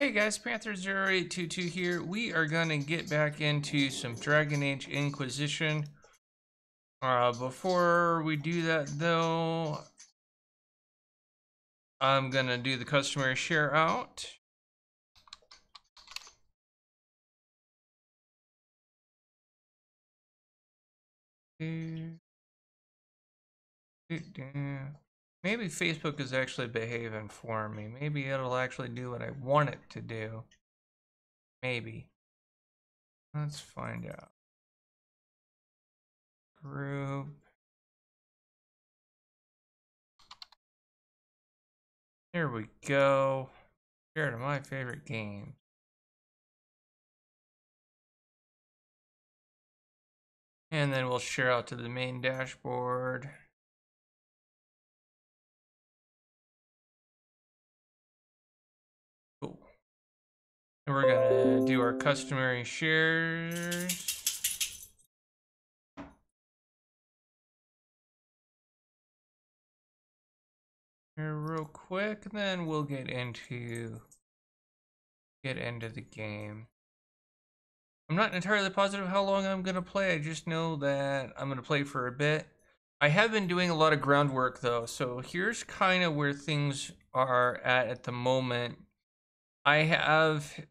Hey guys, Panther0822 here. We are gonna get back into some Dragon Age Inquisition. Before we do that though, I'm gonna do the customary share out. Maybe Facebook is actually behaving for me. Maybe it'll actually do what I want it to do. Maybe. Let's find out. Group. There we go. Share to my favorite game. And then we'll share out to the main dashboard. Cool. And we're gonna do our customary shares. Here real quick, and then we'll get into the game. I'm not entirely positive how long I'm gonna play. I just know that I'm gonna play for a bit. I have been doing a lot of groundwork though, so here's kind of where things are at the moment. I have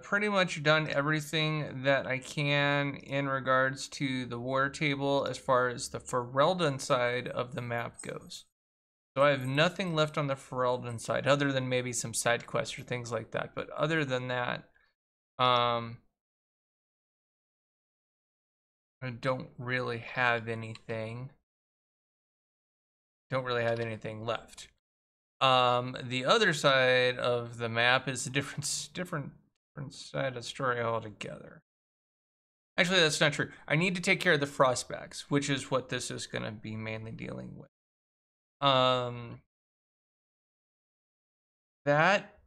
pretty much done everything that I can in regards to the war table as far as the Ferelden side of the map goes. So I have nothing left on the Ferelden side other than maybe some side quests or things like that. But other than that, I don't really have anything. Don't really have anything left. The other side of the map is a different side of the story altogether. Actually, that's not true. I need to take care of the Frostbacks, which is what this is going to be mainly dealing with. That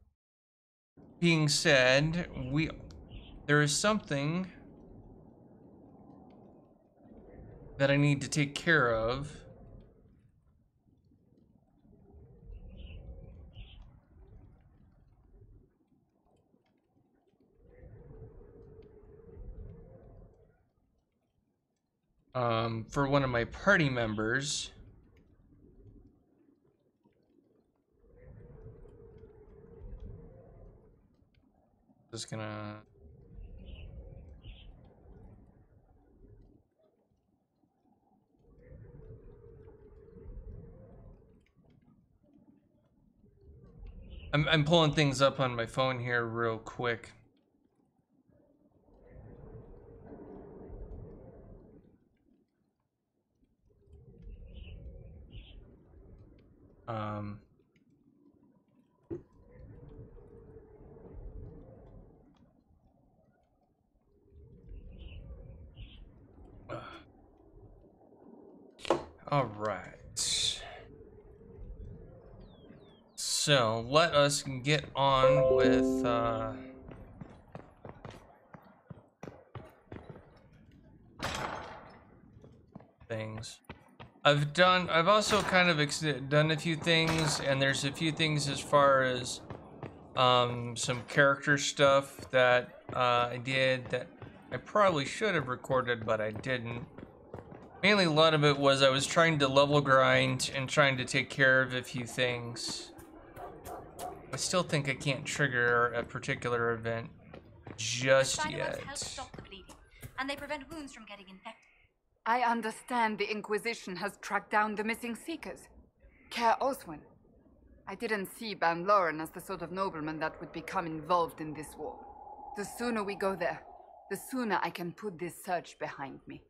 being said, there is something that I need to take care of. For one of my party members. Just gonna I'm pulling things up on my phone here real quick. All right. So let us get on with things. I've also kind of done a few things, and there's a few things as far as some character stuff that I did that I probably should have recorded, but I didn't. Mainly a lot of it was I was trying to level grind and trying to take care of a few things. I still think I can't trigger a particular event just yet. Help stop the bleeding, and they prevent wounds from getting infected. I understand the Inquisition has tracked down the missing Seekers. Care Oswin. I didn't see Ban Loren as the sort of nobleman that would become involved in this war. The sooner we go there, the sooner I can put this search behind me.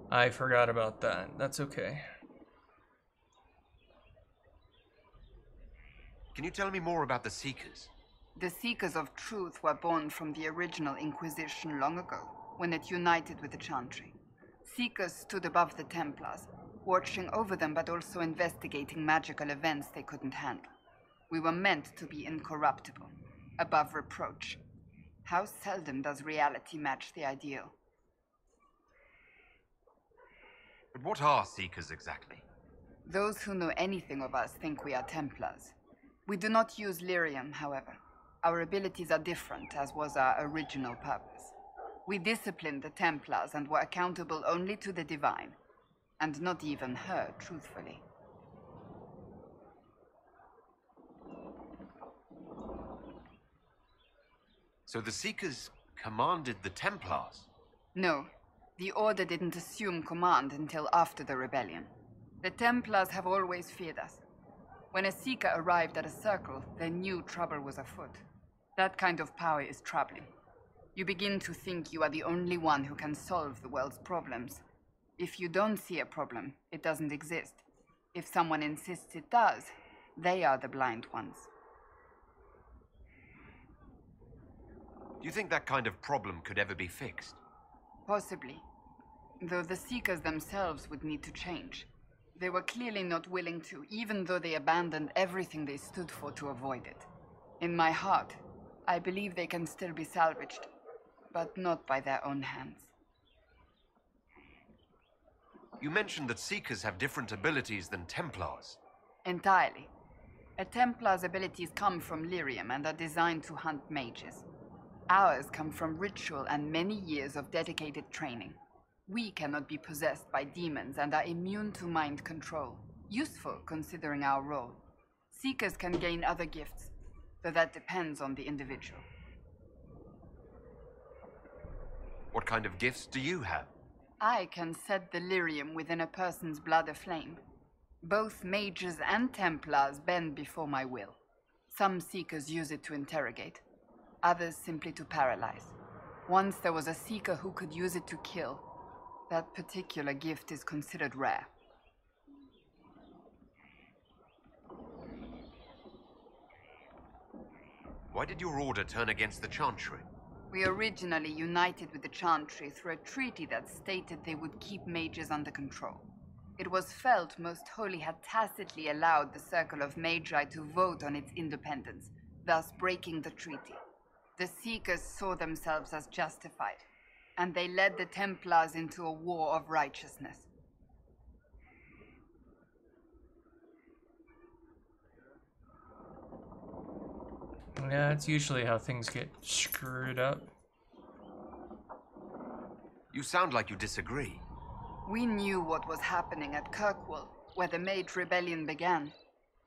I forgot about that. That's okay. Can you tell me more about the Seekers? The Seekers of Truth were born from the original Inquisition long ago, when it united with the Chantry. Seekers stood above the Templars, watching over them but also investigating magical events they couldn't handle. We were meant to be incorruptible, above reproach. How seldom does reality match the ideal? But what are Seekers exactly? Those who know anything of us think we are Templars. We do not use lyrium, however. Our abilities are different, as was our original purpose. We disciplined the Templars and were accountable only to the Divine. And not even her, truthfully. So the Seekers commanded the Templars? No, the Order didn't assume command until after the rebellion. The Templars have always feared us. When a Seeker arrived at a circle, they knew trouble was afoot. That kind of power is troubling. You begin to think you are the only one who can solve the world's problems. If you don't see a problem, it doesn't exist. If someone insists it does, they are the blind ones. Do you think that kind of problem could ever be fixed? Possibly. Though the Seekers themselves would need to change. They were clearly not willing to, even though they abandoned everything they stood for to avoid it. In my heart, I believe they can still be salvaged, but not by their own hands. You mentioned that Seekers have different abilities than Templars. Entirely. A Templar's abilities come from lyrium and are designed to hunt mages. Ours come from ritual and many years of dedicated training. We cannot be possessed by demons and are immune to mind control. Useful, considering our role. Seekers can gain other gifts, though that depends on the individual. What kind of gifts do you have? I can set the lyrium within a person's blood aflame. Both mages and Templars bend before my will. Some Seekers use it to interrogate, others simply to paralyze. Once there was a Seeker who could use it to kill. That particular gift is considered rare. Why did your order turn against the Chantry? We originally united with the Chantry through a treaty that stated they would keep mages under control. It was felt Most Holy had tacitly allowed the Circle of Magi to vote on its independence, thus breaking the treaty. The Seekers saw themselves as justified, and they led the Templars into a war of righteousness. Yeah, that's usually how things get screwed up. You sound like you disagree. We knew what was happening at Kirkwall, where the Mage Rebellion began.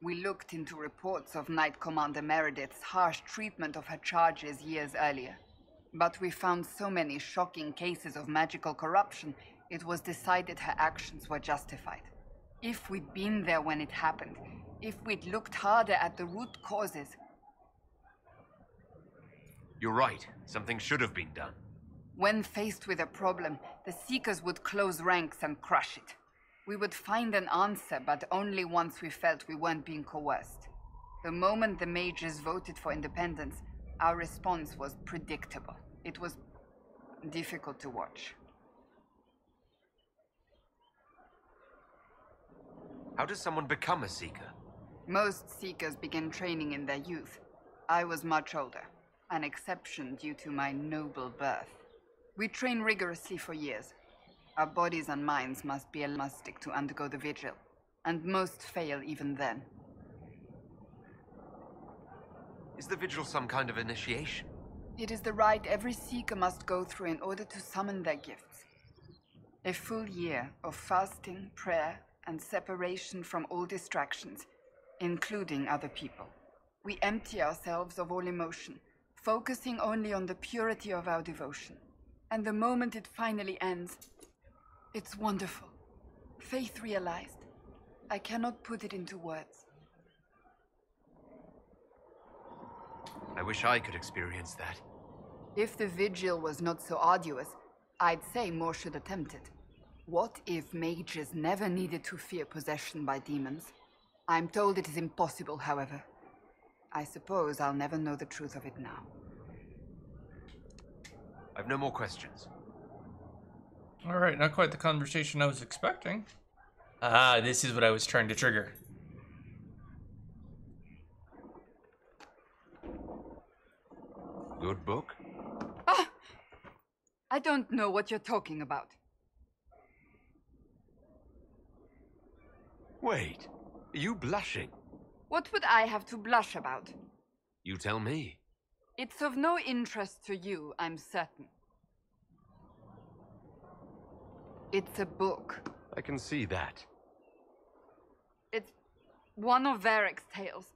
We looked into reports of Knight Commander Meredith's harsh treatment of her charges years earlier. But we found so many shocking cases of magical corruption, it was decided her actions were justified. If we'd been there when it happened, if we'd looked harder at the root causes... You're right. Something should have been done. When faced with a problem, the Seekers would close ranks and crush it. We would find an answer, but only once we felt we weren't being coerced. The moment the mages voted for independence, our response was predictable. It was difficult to watch. How does someone become a Seeker? Most Seekers begin training in their youth. I was much older, an exception due to my noble birth. We train rigorously for years. Our bodies and minds must be elastic to undergo the vigil, and most fail even then. Is the vigil some kind of initiation? It is the rite every Seeker must go through in order to summon their gifts. A full year of fasting, prayer, and separation from all distractions, including other people. We empty ourselves of all emotion, focusing only on the purity of our devotion. And the moment it finally ends, it's wonderful. Faith realized. I cannot put it into words. I wish I could experience that. If the vigil was not so arduous, I'd say more should attempt it. What if mages never needed to fear possession by demons? I'm told it is impossible, however. I suppose I'll never know the truth of it now. I've no more questions. Alright, not quite the conversation I was expecting. Ah, this is what I was trying to trigger. Good book? Ah! I don't know what you're talking about. Wait, are you blushing? What would I have to blush about? You tell me. It's of no interest to you, I'm certain. It's a book. I can see that. It's one of Varric's tales.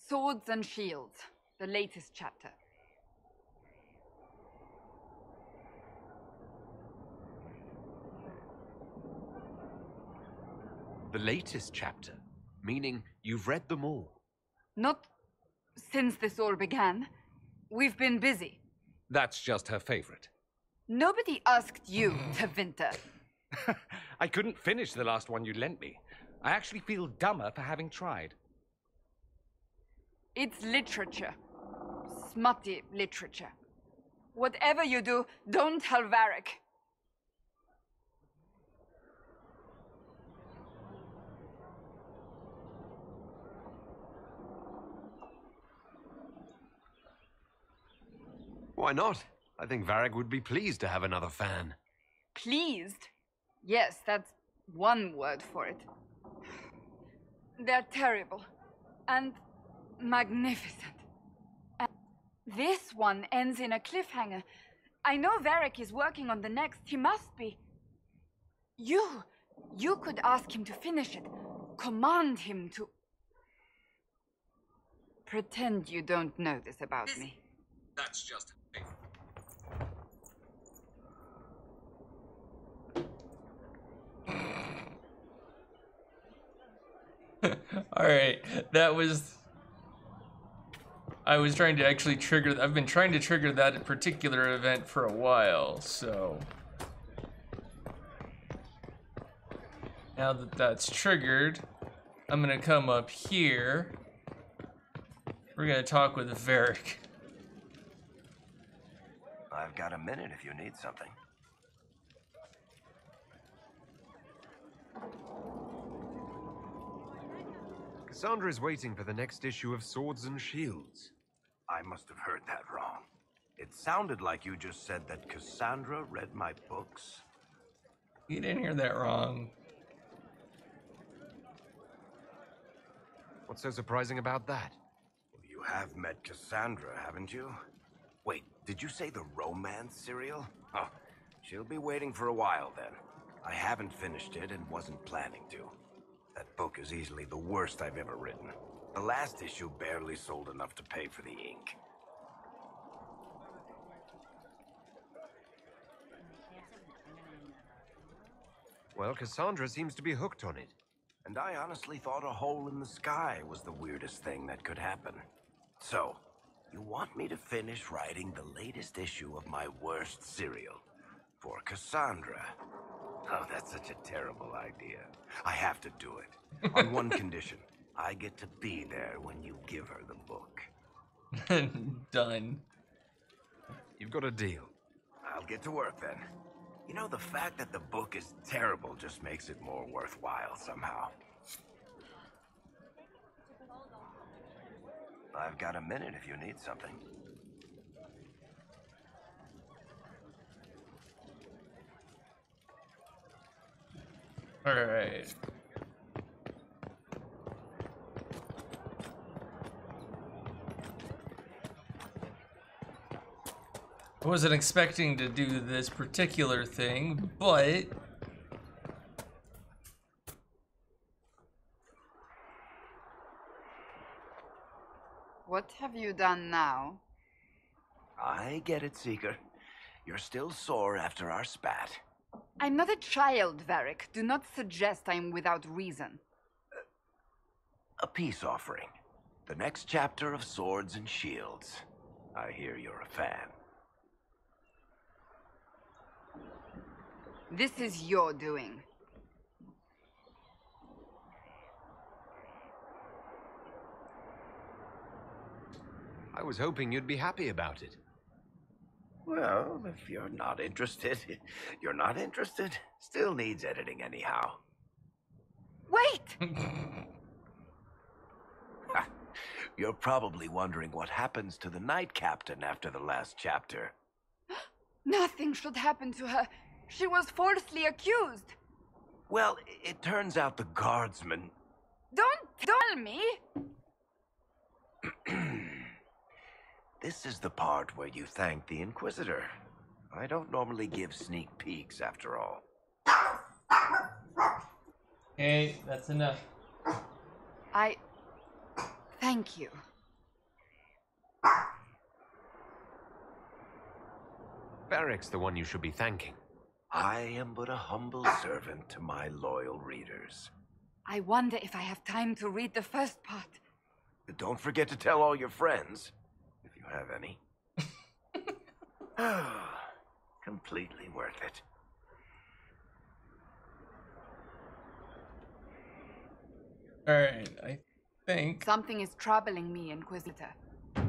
Swords and Shields, the latest chapter. The latest chapter? Meaning you've read them all? Not since this all began. We've been busy. That's just her favorite. Nobody asked you to winter. I couldn't finish the last one you lent me. I actually feel dumber for having tried. It's literature. Smutty literature. Whatever you do, don't tell Varric. Why not? I think Varric would be pleased to have another fan. Pleased? Yes, that's one word for it. They're terrible. And magnificent. And this one ends in a cliffhanger. I know Varric is working on the next. He must be. You could ask him to finish it. Command him to... Pretend you don't know this about me. That's just her favorite. Alright, that was... I was trying to actually trigger... I've been trying to trigger that particular event for a while, so... Now that that's triggered, I'm gonna come up here. We're gonna talk with Varric. I've got a minute if you need something. Cassandra is waiting for the next issue of Swords and Shields. I must have heard that wrong. It sounded like you just said that Cassandra read my books. You didn't hear that wrong. What's so surprising about that? You have met Cassandra, haven't you? Wait, did you say the romance serial? Oh, she'll be waiting for a while then. I haven't finished it and wasn't planning to. That book is easily the worst I've ever written. The last issue barely sold enough to pay for the ink. Well, Cassandra seems to be hooked on it. And I honestly thought a hole in the sky was the weirdest thing that could happen. So, you want me to finish writing the latest issue of my worst serial for Cassandra? Oh, that's such a terrible idea. I have to do it. On one condition. I get to be there when you give her the book. Done. You've got a deal. I'll get to work then. You know, the fact that the book is terrible just makes it more worthwhile somehow. I've got a minute if you need something. All right. I wasn't expecting to do this particular thing, but What have you done now? I get it, Seeker. You're still sore after our spat. I'm not a child, Varric. Do not suggest I'm without reason. A peace offering. The next chapter of Swords and Shields. I hear you're a fan. This is your doing. I was hoping you'd be happy about it. Well, if you're not interested, you're not interested. Still needs editing anyhow. Wait! You're probably wondering what happens to the Night Captain after the last chapter. Nothing should happen to her. She was falsely accused. Well, it turns out the guardsman... tell me? This is the part where you thank the Inquisitor. I don't normally give sneak peeks, after all. Okay, that's enough. Thank you. Barrick's the one you should be thanking. I am but a humble servant to my loyal readers. I wonder if I have time to read the first part. But don't forget to tell all your friends, if you have any. Completely worth it. Alright, I think. Something is troubling me, Inquisitor.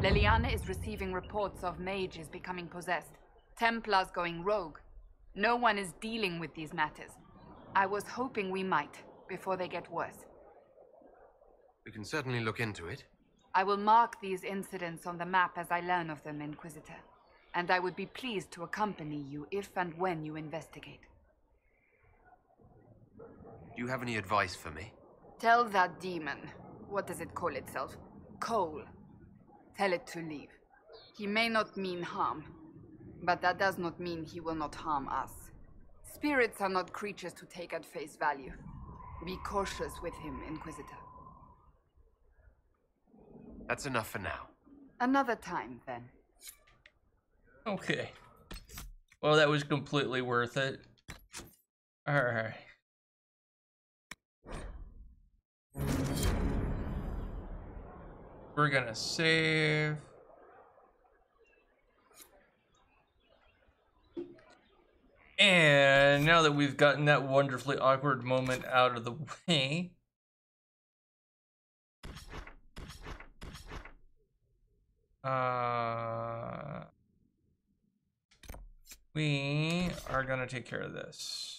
Liliana is receiving reports of mages becoming possessed, Templars going rogue. No one is dealing with these matters. I was hoping we might, before they get worse. We can certainly look into it. I will mark these incidents on the map as I learn of them, Inquisitor. And I would be pleased to accompany you if and when you investigate. Do you have any advice for me? Tell that demon, what does it call itself? Cole. Tell it to leave. He may not mean harm, but that does not mean he will not harm us. Spirits are not creatures to take at face value. Be cautious with him, Inquisitor. That's enough for now. Another time, then. Okay. Well, that was completely worth it. Alright. We're gonna save. And now that we've gotten that wonderfully awkward moment out of the way, we are gonna take care of this.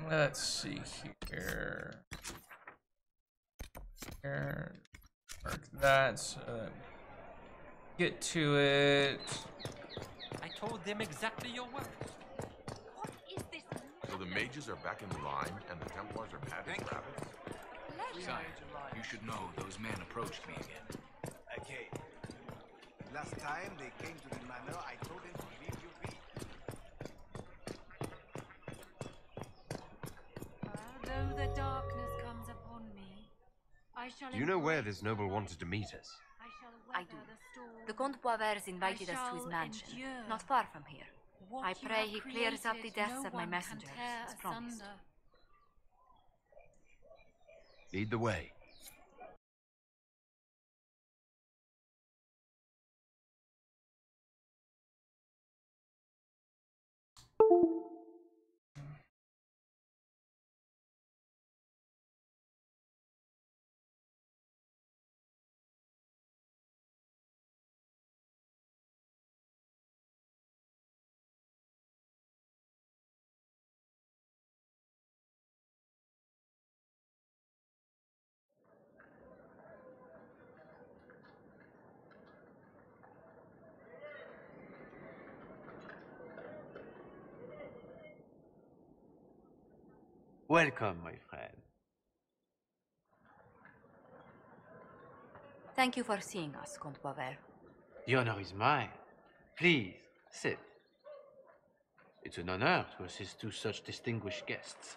Let's see here. Here, mark that. So get to it. I told them exactly your words. What is this? So the mages are back in line and the Templars are patting rabbits? Sire, you should know those men approached me again. Okay. Last time they came to the manor, I told them to leave you be. Although the darkness comes upon me, I shall. Do you know where this noble wanted to meet us? I do. The Comte Boisvert invited us to his mansion, not far from here. I pray he clears up the deaths of my messengers, as promised. Lead the way. Welcome, my friend. Thank you for seeing us, Comte Boisvert. The honor is mine. Please, sit. It's an honor to assist two such distinguished guests.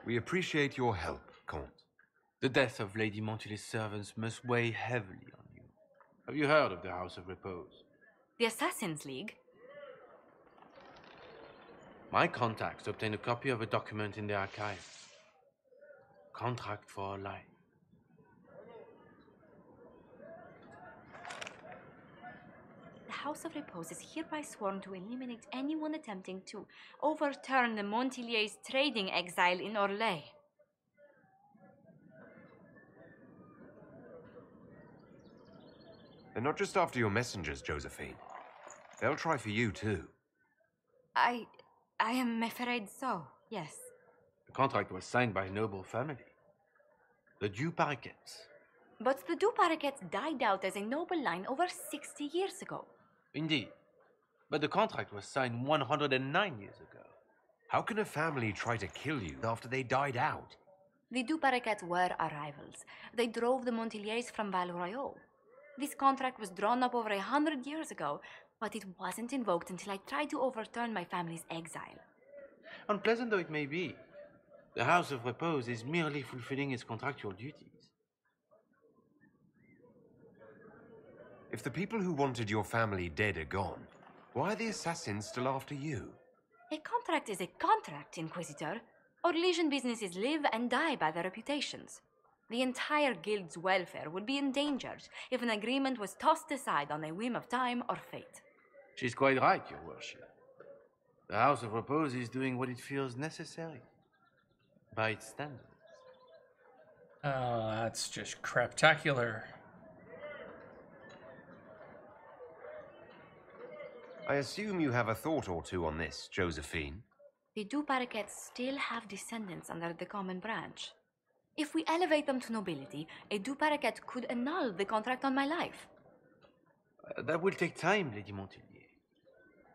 We appreciate your help, Comte. The death of Lady Montily's servants must weigh heavily on you. Have you heard of the House of Repose? The Assassin's League? My contacts obtained a copy of a document in the archives. Contract for life. The House of Repose is hereby sworn to eliminate anyone attempting to overturn the Montiliers' trading exile in Orlais. They're not just after your messengers, Josephine. They'll try for you, too. I am afraid so, yes. The contract was signed by a noble family. The Du Paraquets. But the Du Paraquets died out as a noble line over 60 years ago. Indeed. But the contract was signed 109 years ago. How can a family try to kill you after they died out? The Du Paraquets were our rivals. They drove the Montiliers from Val Royal. This contract was drawn up over 100 years ago, but it wasn't invoked until I tried to overturn my family's exile. Unpleasant though it may be, the House of Repose is merely fulfilling its contractual duties. If the people who wanted your family dead are gone, why are the assassins still after you? A contract is a contract, Inquisitor. Orlesian businesses live and die by their reputations. The entire guild's welfare would be endangered if an agreement was tossed aside on a whim of time or fate. She's quite right, Your Worship. The House of Repose is doing what it feels necessary, by its standards. Oh, that's just craptacular. I assume you have a thought or two on this, Josephine. The Du Paraquets still have descendants under the common branch. If we elevate them to nobility, a Du Paraquet could annul the contract on my life. That will take time, Lady Montilier.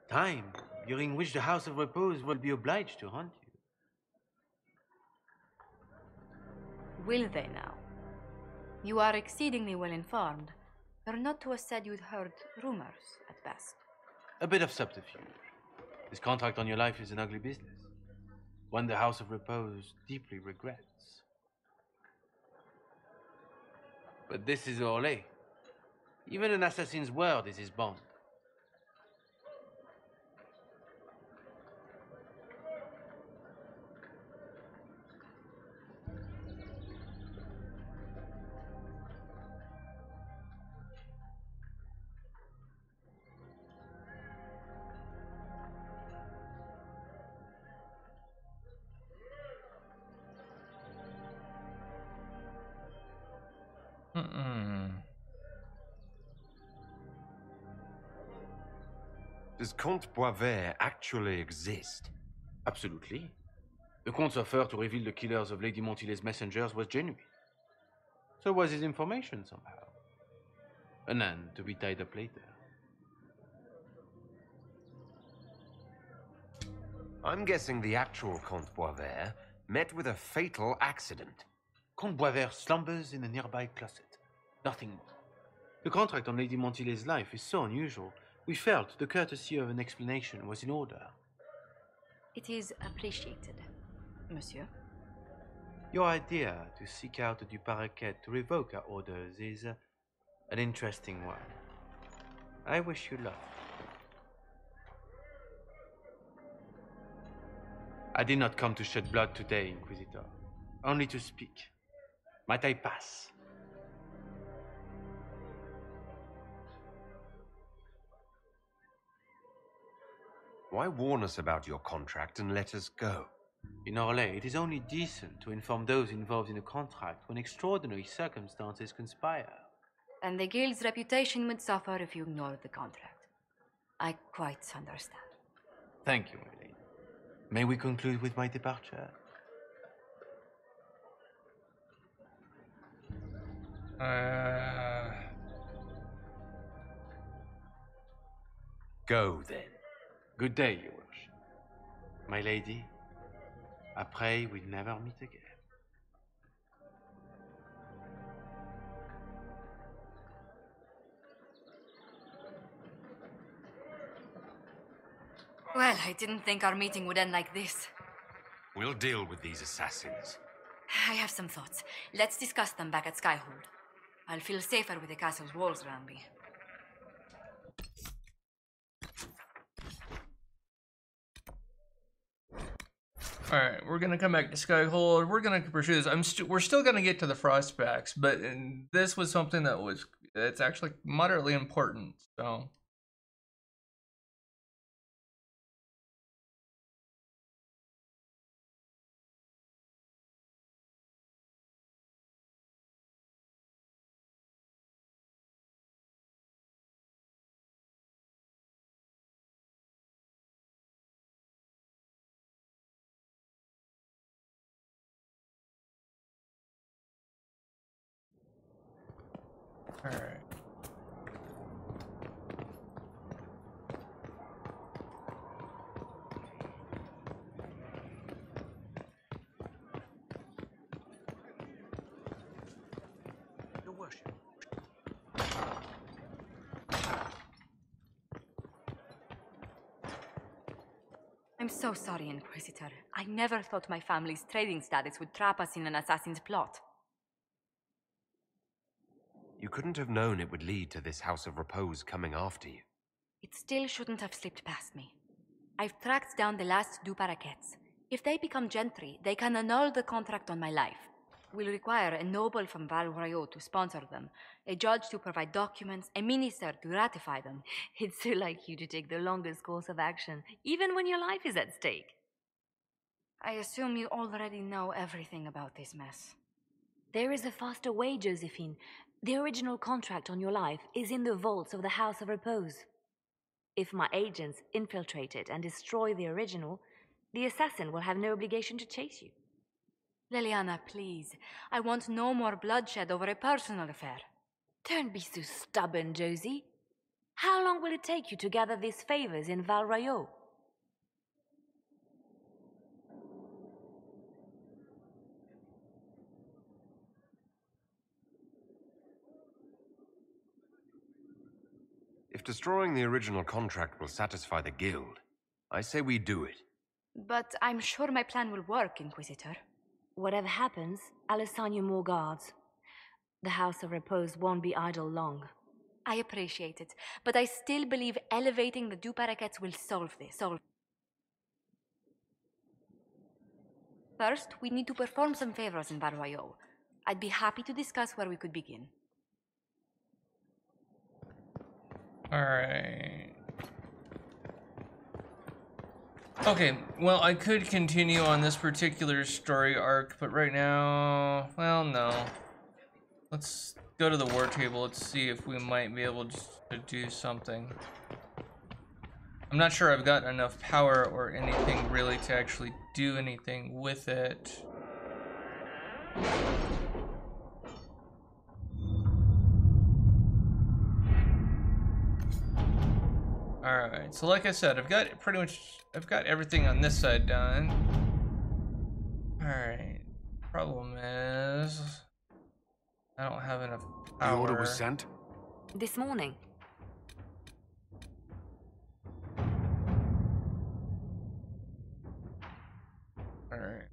Time during which the House of Repose will be obliged to hunt you. Will they now? You are exceedingly well informed. You're not to have said you'd heard rumors, at best. A bit of subterfuge. This contract on your life is an ugly business. One the House of Repose deeply regrets. But this is Orlais. Even an assassin's word is his bond. Does Comte Boisvert actually exist? Absolutely. The Comte's offer to reveal the killers of Lady Montily's messengers was genuine. So was his information somehow. An end to be tied up later. I'm guessing the actual Comte Boisvert met with a fatal accident. Comte Boisvert slumbers in a nearby closet. Nothing more. The contract on Lady Montily's life is so unusual, we felt the courtesy of an explanation was in order. It is appreciated, monsieur. Your idea to seek out the Du Paraquet to revoke our orders is an interesting one. I wish you luck. I did not come to shed blood today, Inquisitor. Only to speak. Might I pass? Why warn us about your contract and let us go? In Orlais, it is only decent to inform those involved in a contract when extraordinary circumstances conspire. And the guild's reputation would suffer if you ignored the contract. I quite understand. Thank you, my lady. May we conclude with my departure? Go then. Good day, your worship. My lady, I pray we never meet again. Well, I didn't think our meeting would end like this. We'll deal with these assassins. I have some thoughts. Let's discuss them back at Skyhold. I'll feel safer with the castle's walls around me. Alright, we're gonna come back to Skyhold. We're gonna pursue this. We're still gonna get to the Frostbacks, but this was something it's actually moderately important, so. Alright. Your worship. I'm so sorry, Inquisitor. I never thought my family's trading status would trap us in an assassin's plot. You couldn't have known it would lead to this House of Repose coming after you. It still shouldn't have slipped past me. I've tracked down the last Du Paraquets. If they become gentry, they can annul the contract on my life. We'll require a noble from Val Royaux to sponsor them, a judge to provide documents, a minister to ratify them. It's so like you to take the longest course of action, even when your life is at stake. I assume you already know everything about this mess. There is a faster way, Josephine. The original contract on your life is in the vaults of the House of Repose. If my agents infiltrate it and destroy the original, the assassin will have no obligation to chase you. Leliana, please. I want no more bloodshed over a personal affair. Don't be so stubborn, Josie. How long will it take you to gather these favors in Val Royaux? If destroying the original contract will satisfy the guild, I say we do it. But I'm sure my plan will work, Inquisitor. Whatever happens, I'll assign you more guards. The House of Repose won't be idle long. I appreciate it, but I still believe elevating the Du Paraquets will solve this. First, we need to perform some favors in Val Royaux. I'd be happy to discuss where we could begin. Alright. Okay, well, I could continue on this particular story arc, but right now, well, no. Let's go to the war table. Let's see if we might be able to do something. I'm not sure I've got enough power or anything really to actually do anything with it. Alright, so like I said, I've got everything on this side done. Alright, problem is I don't have enough power. The order was sent? This morning. Alright.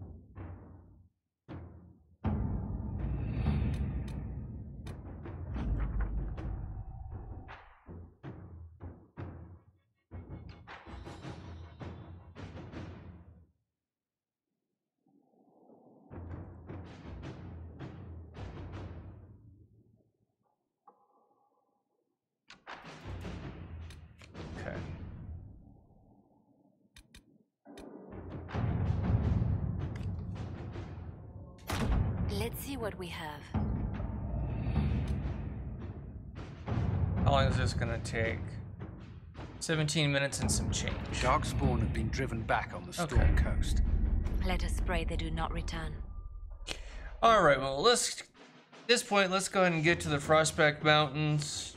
Okay. Let's see what we have. How long is this gonna take? 17 minutes and some change. Darkspawn have been driven back on the Storm Coast. Let us pray they do not return. Alright, well, at this point, let's go ahead and get to the Frostback Mountains.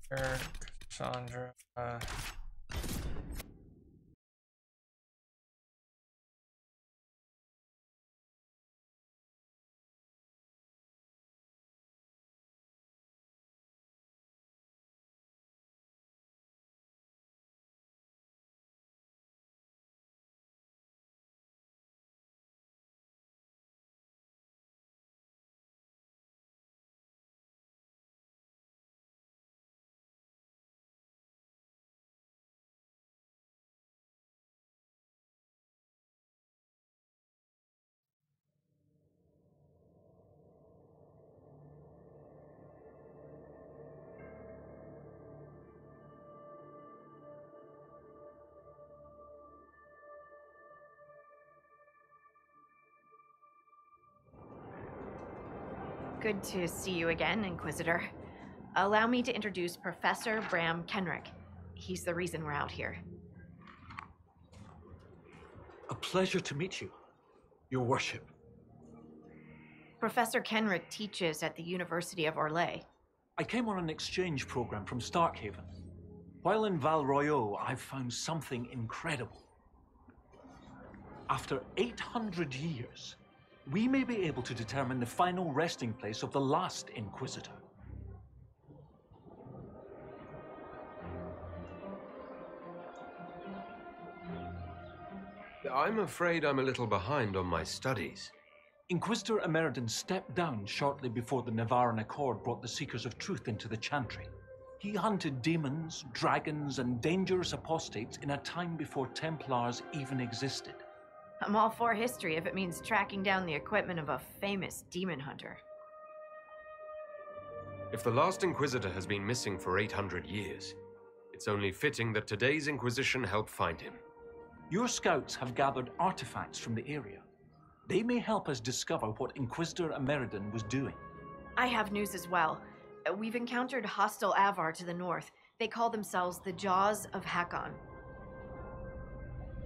Cassandra. Good to see you again, Inquisitor. Allow me to introduce Professor Bram Kenrick. He's the reason we're out here. A pleasure to meet you, Your Worship. Professor Kenrick teaches at the University of Orlais. I came on an exchange program from Starkhaven. While in Val Royeaux, I've found something incredible. After 800 years, we may be able to determine the final resting place of the last Inquisitor. I'm afraid I'm a little behind on my studies. Inquisitor Emeridon stepped down shortly before the Nevarran Accord brought the Seekers of Truth into the Chantry. He hunted demons, dragons, and dangerous apostates in a time before Templars even existed. I'm all for history if it means tracking down the equipment of a famous demon hunter. If the last Inquisitor has been missing for 800 years, it's only fitting that today's Inquisition help find him. Your scouts have gathered artifacts from the area. They may help us discover what Inquisitor Emeridon was doing. I have news as well. We've encountered hostile Avar to the north. They call themselves the Jaws of Hakon.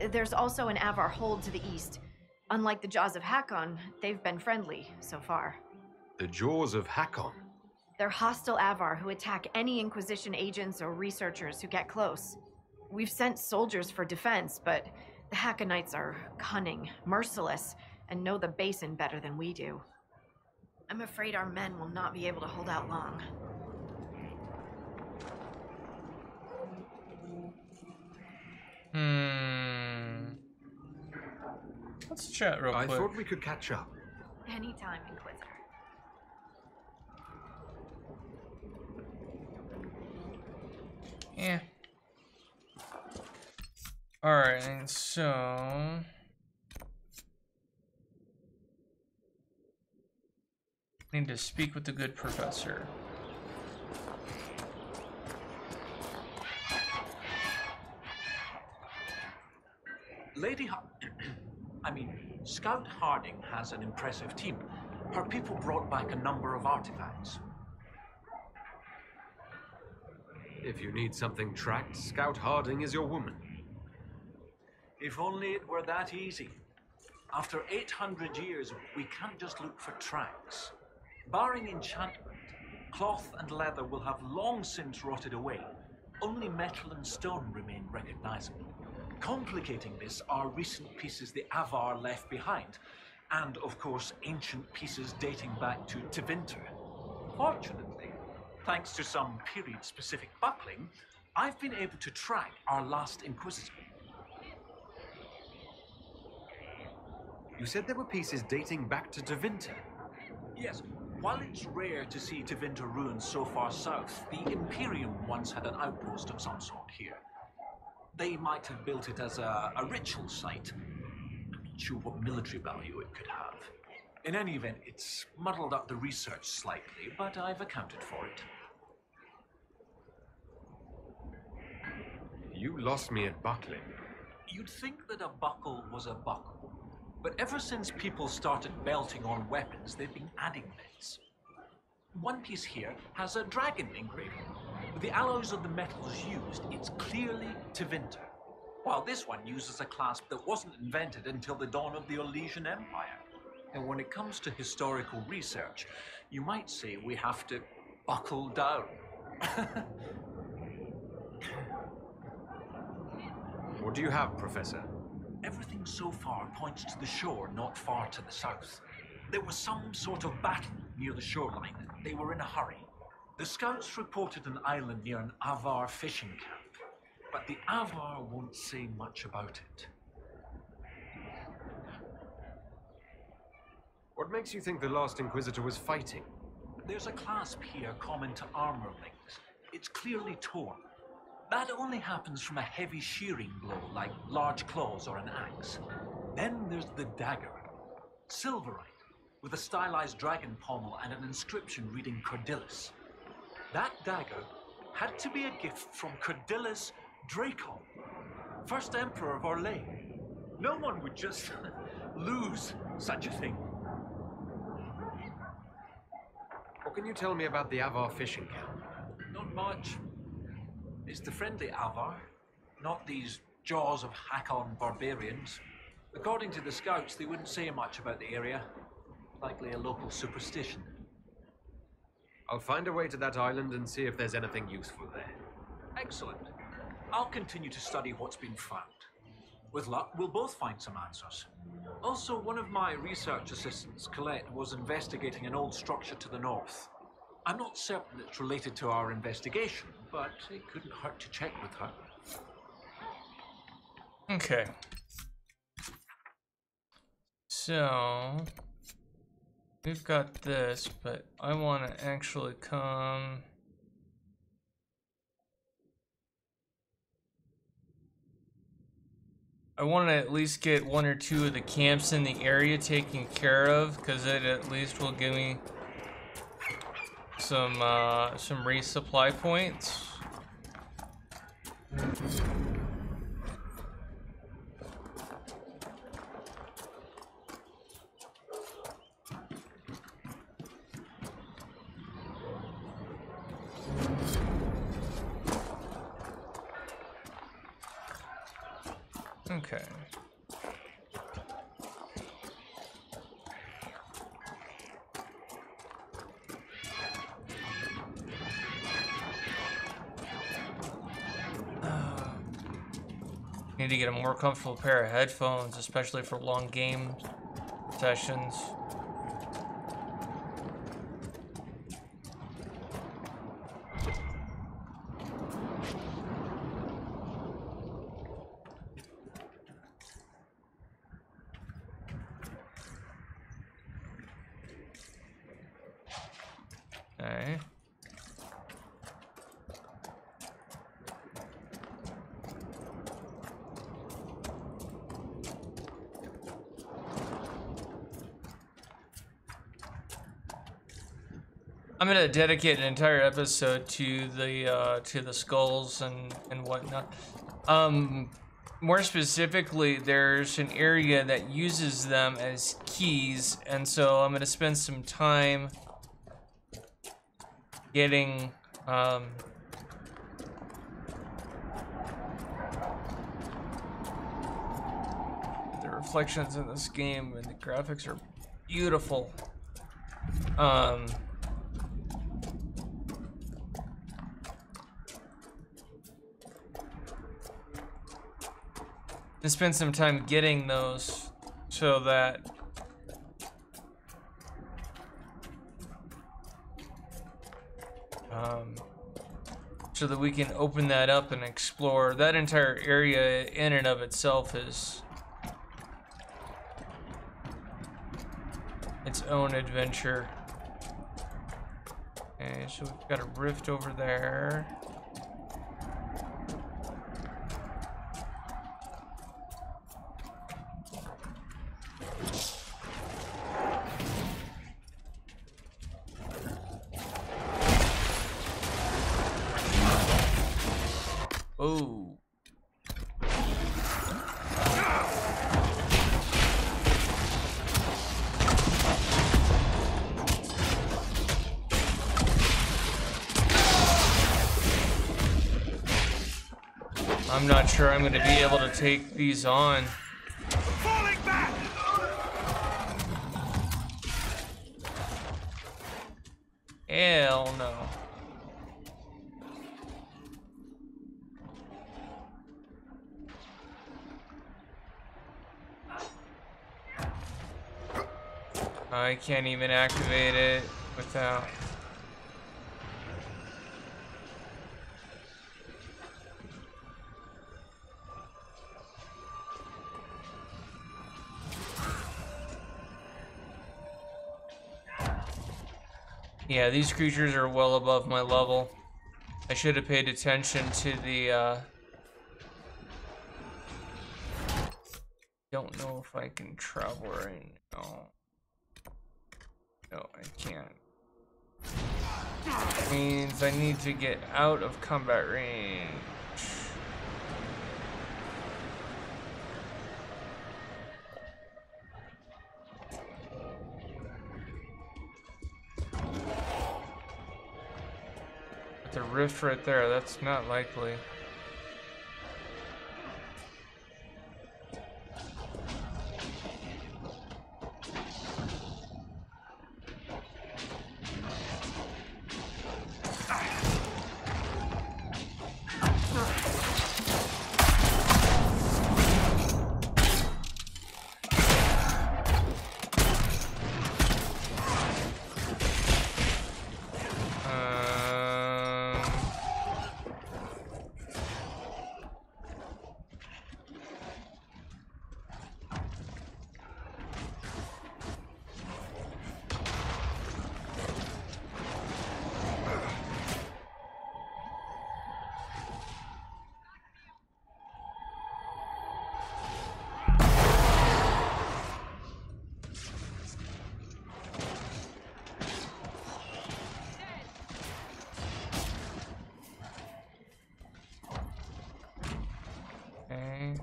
There's also an Avar hold to the east. Unlike the Jaws of Hakon, they've been friendly so far. The Jaws of Hakon? They're hostile Avar who attack any Inquisition agents or researchers who get close. We've sent soldiers for defense, but the Hakonites are cunning, merciless, and know the basin better than we do. I'm afraid our men will not be able to hold out long. Let's chat real quick. I thought we could catch up. Anytime, Inquisitor. Yeah. Alright, and so... need to speak with the good professor. Scout Harding has an impressive team. Her people brought back a number of artifacts. If you need something tracked, Scout Harding is your woman. If only it were that easy. After 800 years, we can't just look for tracks. Barring enchantment, cloth and leather will have long since rotted away. Only metal and stone remain recognizable. Complicating this are recent pieces the Avar left behind, and of course ancient pieces dating back to Tevinter. Fortunately, thanks to some period-specific buckling, I've been able to track our last Inquisitor. You said there were pieces dating back to Tevinter? Yes. While it's rare to see Tevinter ruins so far south, the Imperium once had an outpost of some sort here. They might have built it as a ritual site. I'm not sure what military value it could have. In any event, it's muddled up the research slightly, but I've accounted for it. You lost me at buckling. You'd think that a buckle was a buckle, but ever since people started belting on weapons, they've been adding bits. One piece here has a dragon engraving. With the alloys of the metals used, it's clearly Tevinter, while this one uses a clasp that wasn't invented until the dawn of the Orlesian Empire. And when it comes to historical research, you might say we have to buckle down. What do you have, Professor? Everything so far points to the shore not far to the south. There was some sort of battle near the shoreline. They were in a hurry. The scouts reported an island near an Avar fishing camp, but the Avar won't say much about it. What makes you think the last Inquisitor was fighting? There's a clasp here common to armorlings. It's clearly torn. That only happens from a heavy shearing blow, like large claws or an axe. Then there's the dagger. Silverite, with a stylized dragon pommel and an inscription reading Cordilis. That dagger had to be a gift from Cordilis Dracon, first Emperor of Orlais. No one would just lose such a thing. What can you tell me about the Avar fishing camp? Not much. It's the friendly Avar, not these jaws of Hakon barbarians. According to the scouts, they wouldn't say much about the area. Likely a local superstition. I'll find a way to that island and see if there's anything useful there. Excellent. I'll continue to study what's been found. With luck, we'll both find some answers. Also, one of my research assistants, Colette, was investigating an old structure to the north. I'm not certain it's related to our investigation, but it couldn't hurt to check with her. Okay. So we've got this, but I want to actually come. I want to at least get one or two of the camps in the area taken care of, because it at least will give me some resupply points. Okay. Need to get a more comfortable pair of headphones, especially for long game sessions. Okay. I'm gonna dedicate an entire episode to the skulls and whatnot. More specifically, there's an area that uses them as keys, and so I'm gonna spend some time getting the reflections in this game, and the graphics are beautiful. To spend some time getting those so that we can open that up and explore. That entire area in and of itself is its own adventure. Okay, so we've got a rift over there. Oh. I'm not sure I'm going to be able to take these on. Falling back! Hell no. I can't even activate it without... Yeah, these creatures are well above my level. I should have paid attention to the, Don't know if I can travel right now. No, I can't. Means I need to get out of combat range. The rift right there, that's not likely. Okay.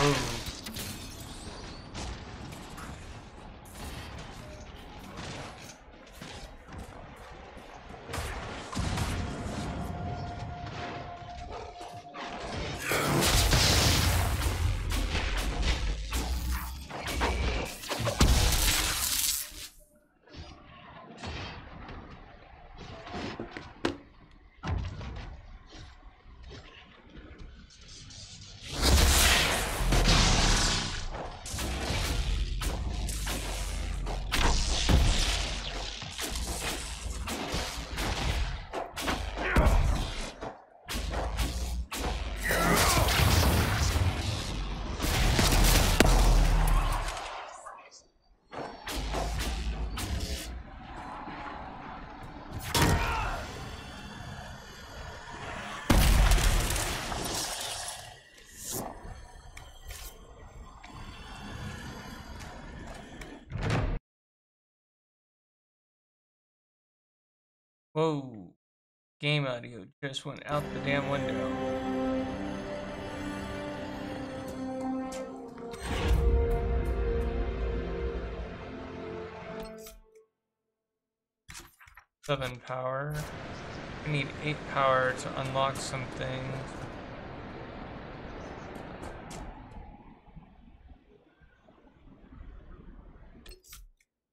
Oh. Whoa. Game audio just went out the damn window. 7 power. I need 8 power to unlock something.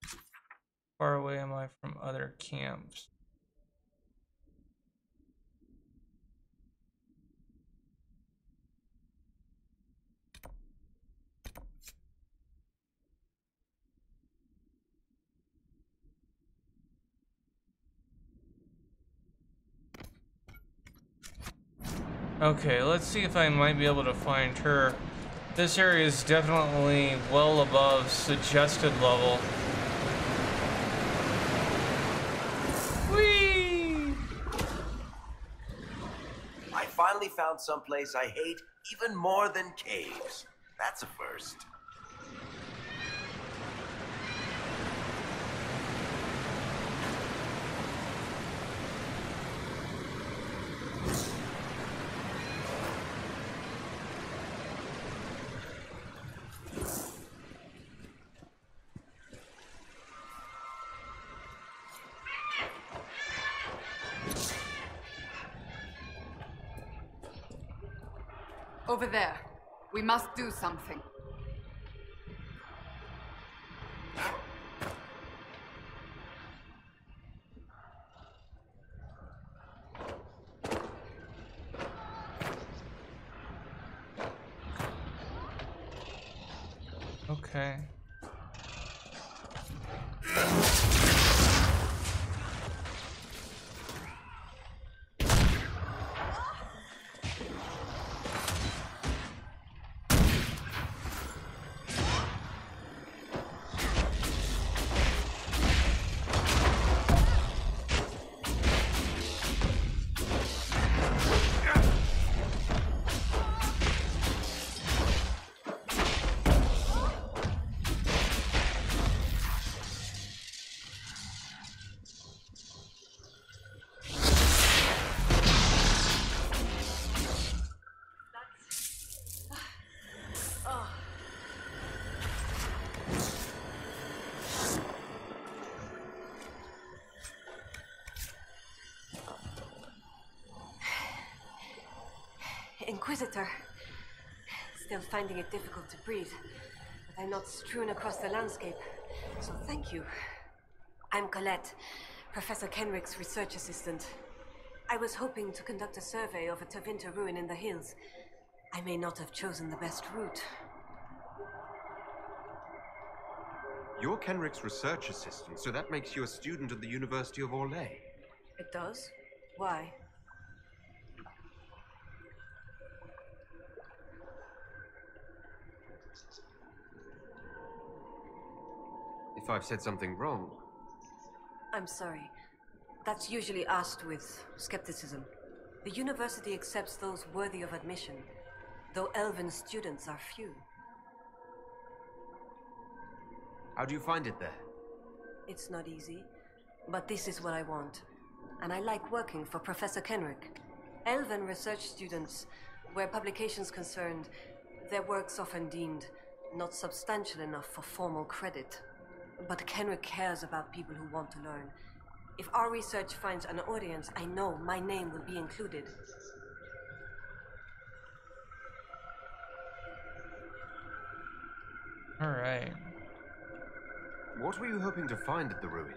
How far away am I from other camps? Okay, let's see if I might be able to find her. This area is definitely well above suggested level. Whee! I finally found someplace I hate even more than caves. That's a first. Over there. We must do something. Okay. Inquisitor. Still finding it difficult to breathe, but I'm not strewn across the landscape, so thank you. I'm Colette, Professor Kenrick's research assistant. I was hoping to conduct a survey of a Tevinter ruin in the hills. I may not have chosen the best route. You're Kenrick's research assistant, so that makes you a student at the University of Orlais. It does? Why? If I've said something wrong... I'm sorry. That's usually asked with skepticism. The university accepts those worthy of admission, though elven students are few. How do you find it there? It's not easy, but this is what I want. And I like working for Professor Kenrick. Elven research students, where publications concerned, their work's often deemed not substantial enough for formal credit. But Kenrick cares about people who want to learn. If our research finds an audience, I know my name will be included. All right. What were you hoping to find at the ruin?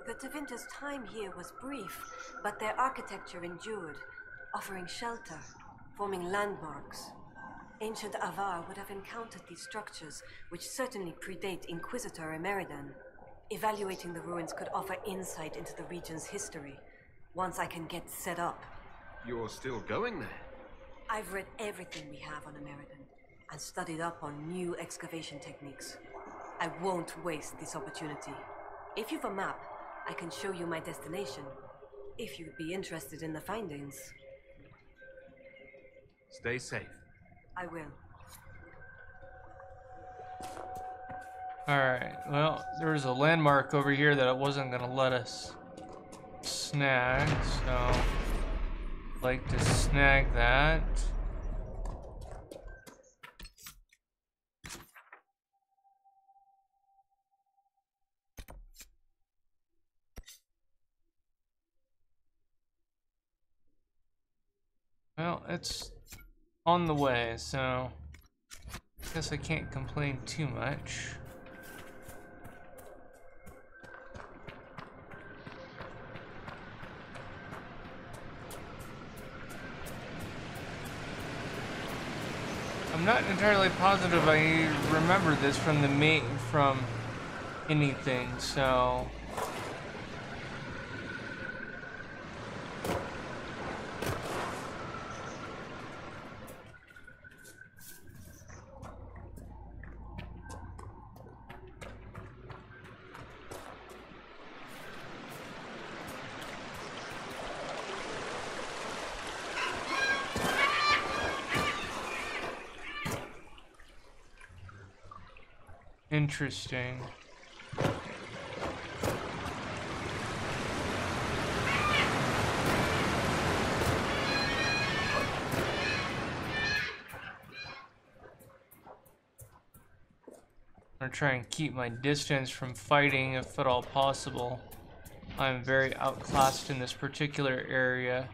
The Tevinter's time here was brief, but their architecture endured, offering shelter, forming landmarks. Ancient Avar would have encountered these structures, which certainly predate Inquisitor Emeridan. Evaluating the ruins could offer insight into the region's history, once I can get set up. You're still going there? I've read everything we have on Emeridan, and studied up on new excavation techniques. I won't waste this opportunity. If you've a map, I can show you my destination, if you'd be interested in the findings. Stay safe. I will. Alright, well, there was a landmark over here that it wasn't gonna let us snag, so I'd like to snag that. Well, it's on the way, so I guess I can't complain too much. I'm not entirely positive I remember this from the from anything, so interesting. I'm gonna try and keep my distance from fighting if at all possible. I'm very outclassed in this particular area.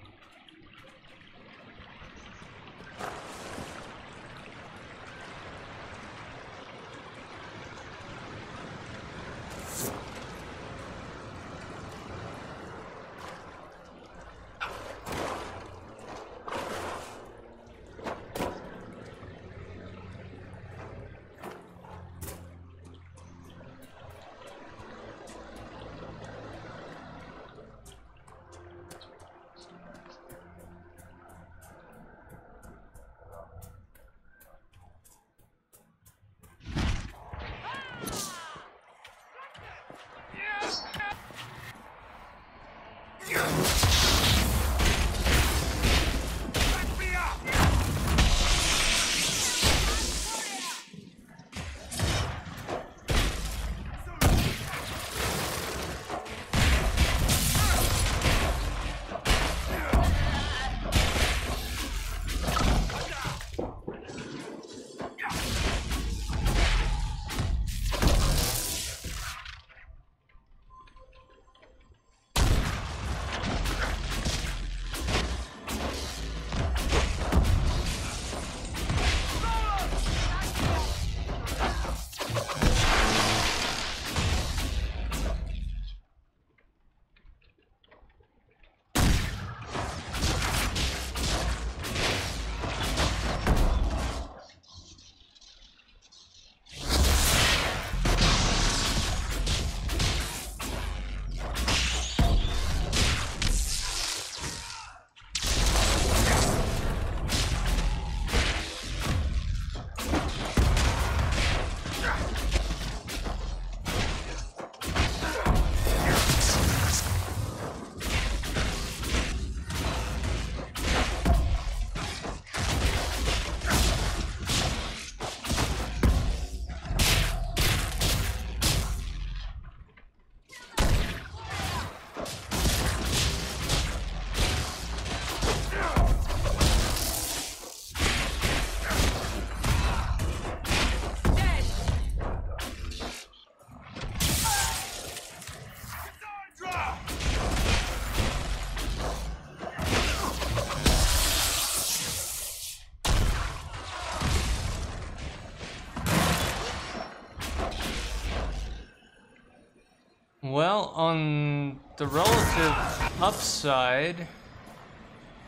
Well, on the relative upside,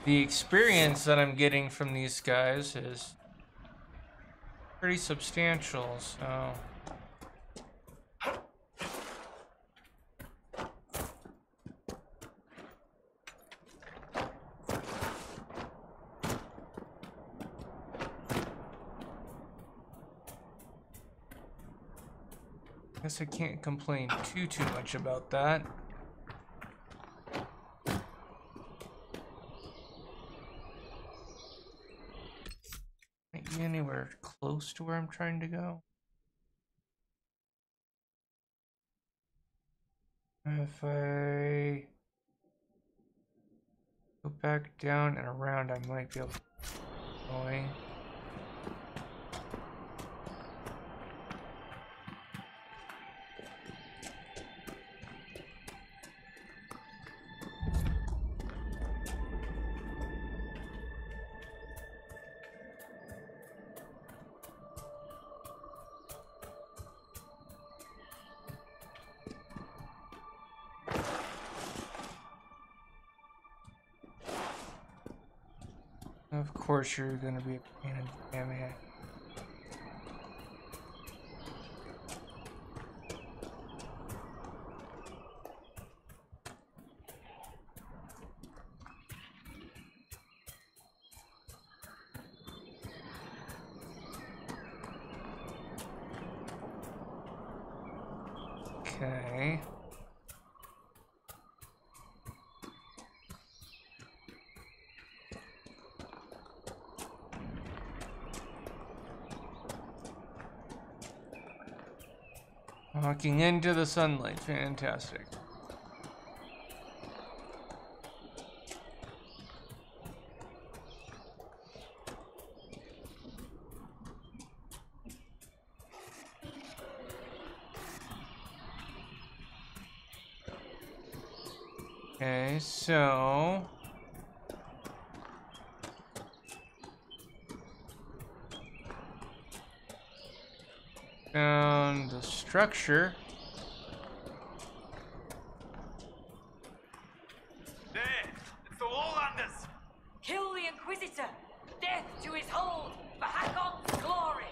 the experience that I'm getting from these guys is pretty substantial, so... Guess I can't complain too much about that. Might be anywhere close to where I'm trying to go. If I go back down and around, I might be able to keep going. Of course you're gonna be a pain in the damn ass. Okay. Walking into the sunlight, fantastic. Okay, so... found the structure. There! It's the Lowlanders! Kill the Inquisitor! Death to his hold! For Hakon's glory!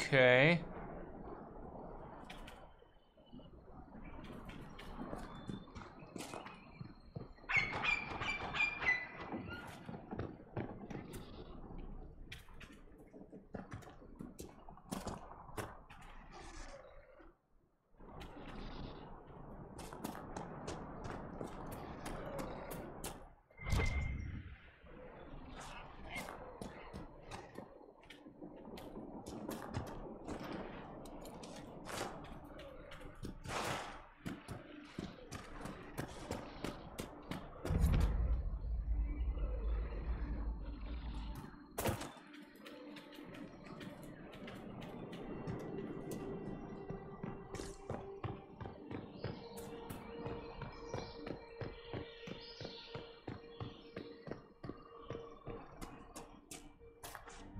Okay.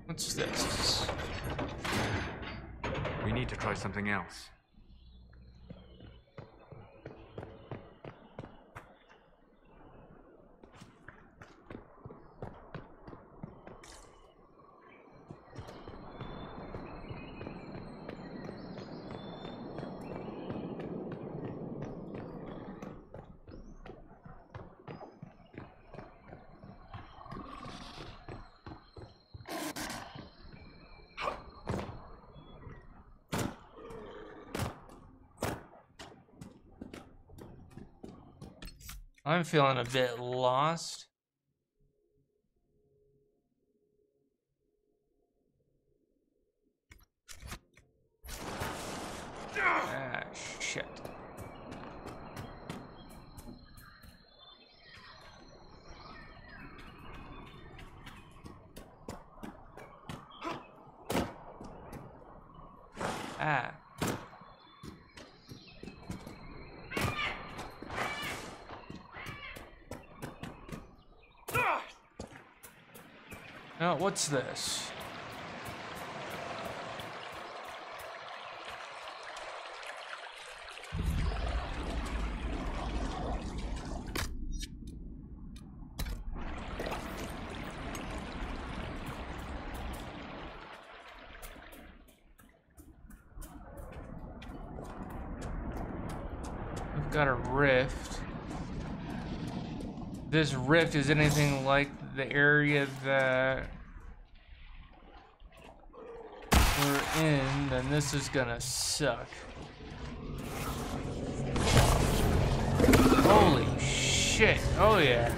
What's this? We need to try something else. I'm feeling a bit lost. Ah, shit. Ah. Oh, what's this? got a rift. This rift is anything like the area that we're in, then this is gonna suck. Holy shit. Oh yeah.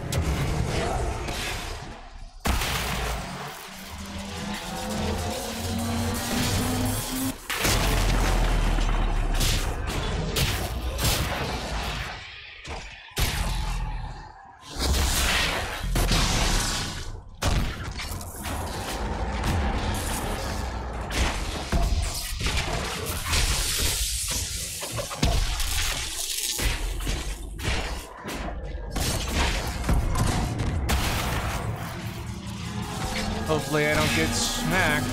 Hopefully I don't get smacked.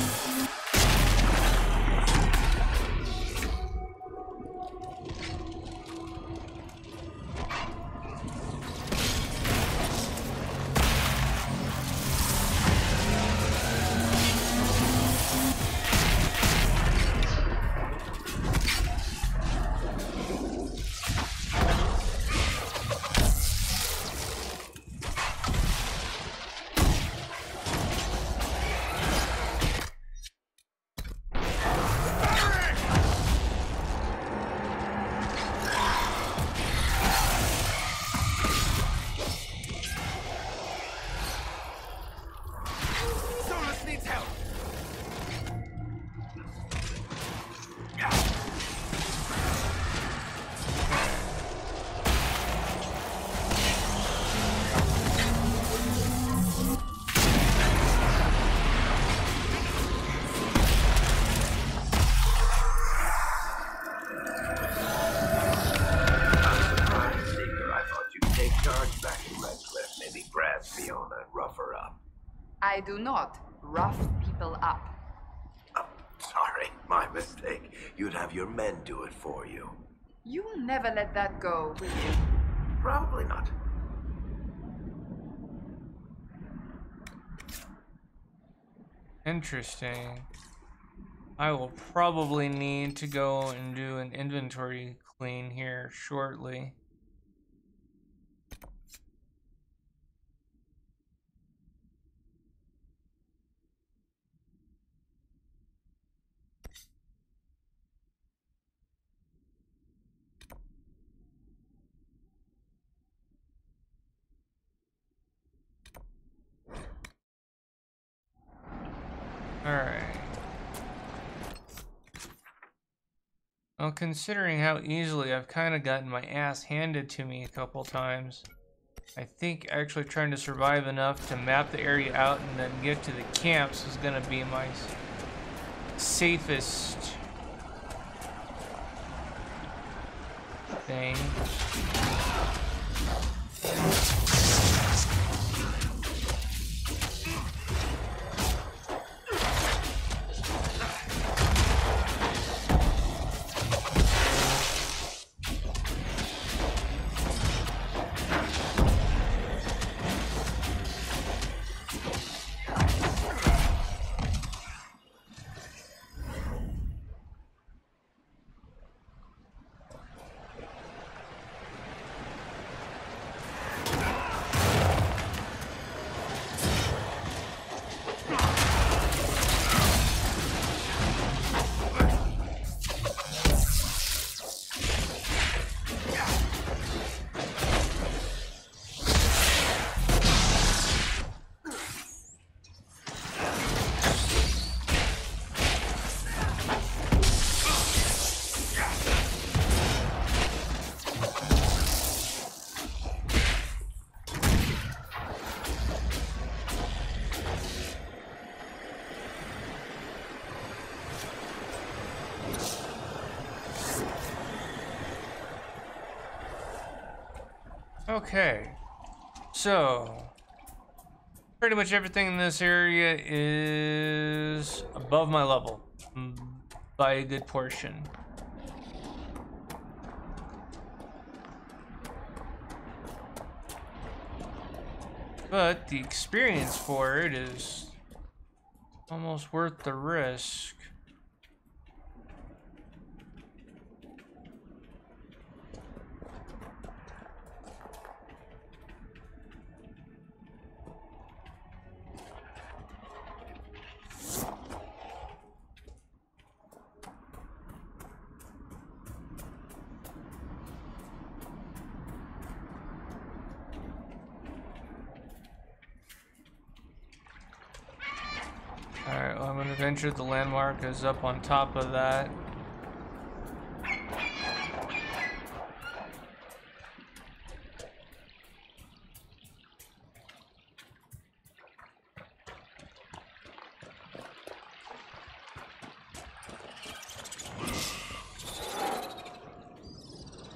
I do not rough people up. Sorry, my mistake. You'd have your men do it for you. You will never let that go, will you? Probably not. Interesting. I will probably need to go and do an inventory clean here shortly. Alright. Well, considering how easily I've kind of gotten my ass handed to me a couple times, I think actually trying to survive enough to map the area out and then get to the camps is going to be my safest thing. Okay, so pretty much everything in this area is above my level by a good portion. But the experience for it is almost worth the risk. I've entered the landmark is up on top of that.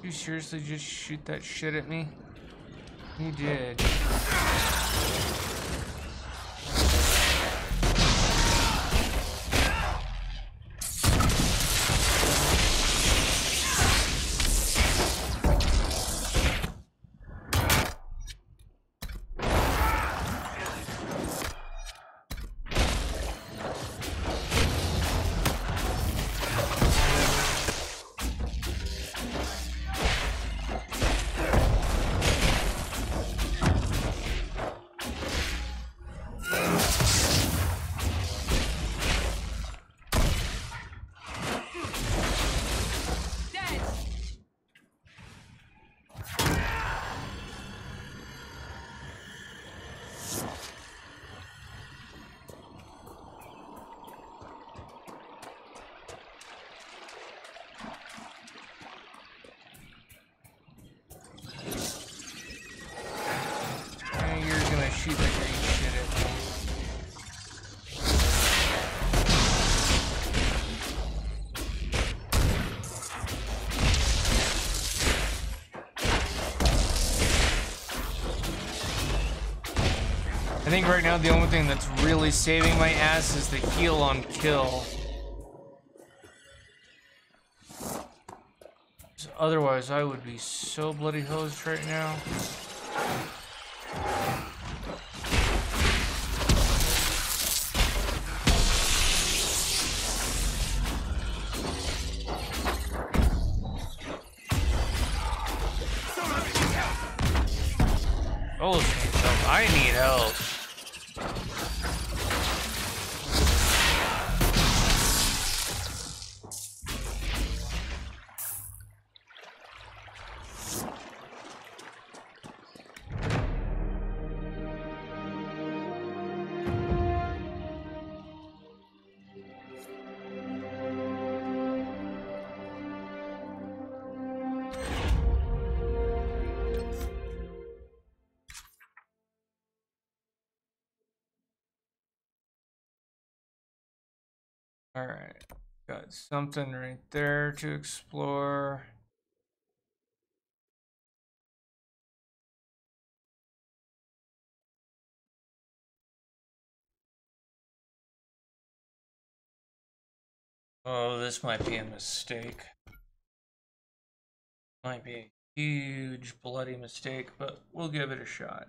You seriously just shoot that shit at me? You did. Shoot the green shit at me. I think right now the only thing that's really saving my ass is the heal on kill. Otherwise, I would be so bloody hosed right now. Oh, I need help. Alright, got something right there to explore. Oh, this might be a mistake. Might be a huge bloody mistake, but we'll give it a shot.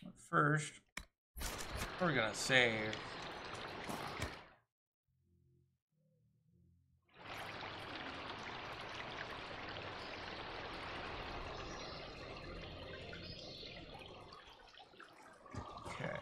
But first, we're gonna save. Okay.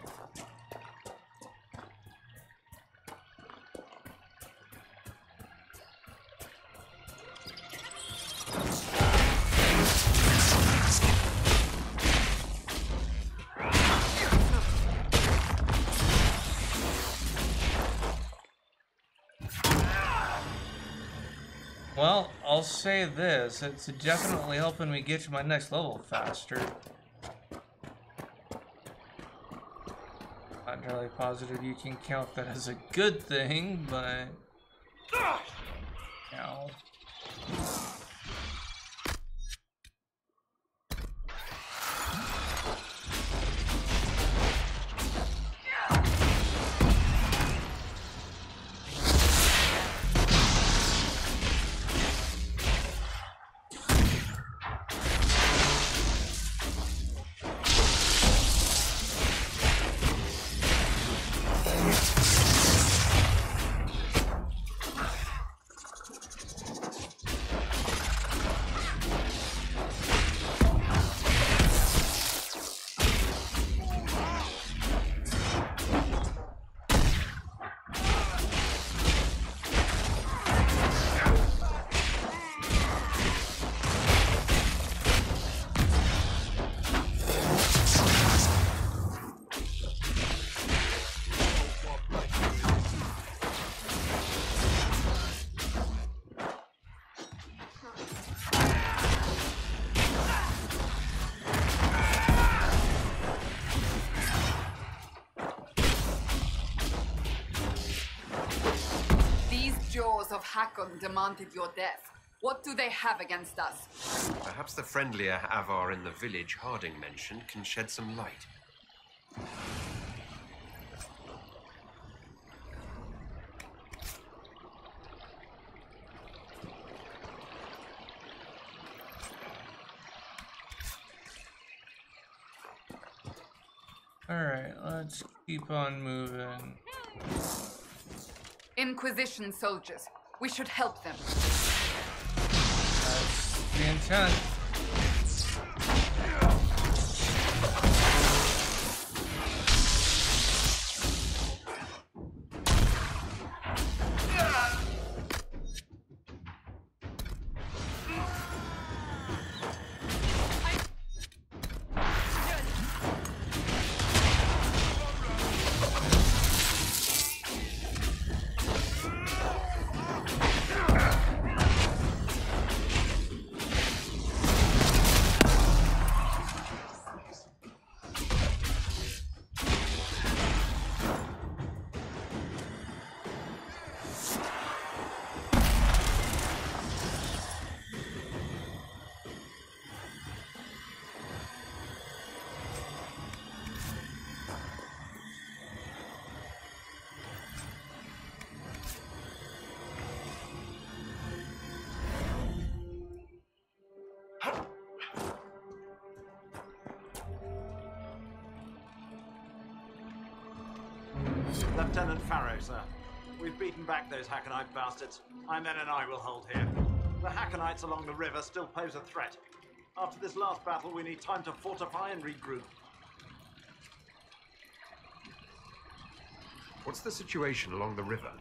Well, I'll say this, it's definitely helping me get to my next level faster. Not entirely positive you can count that as a good thing, but... Ow. of Hakon demanded your death. What do they have against us? Perhaps the friendlier Avar in the village Harding mentioned can shed some light. Alright, let's keep on moving. Inquisition soldiers. We should help them. That's the intent. Lieutenant Farrow, sir. We've beaten back those Hackenite bastards. My men and I will hold here. The Hackenites along the river still pose a threat. After this last battle, we need time to fortify and regroup. What's the situation along the river?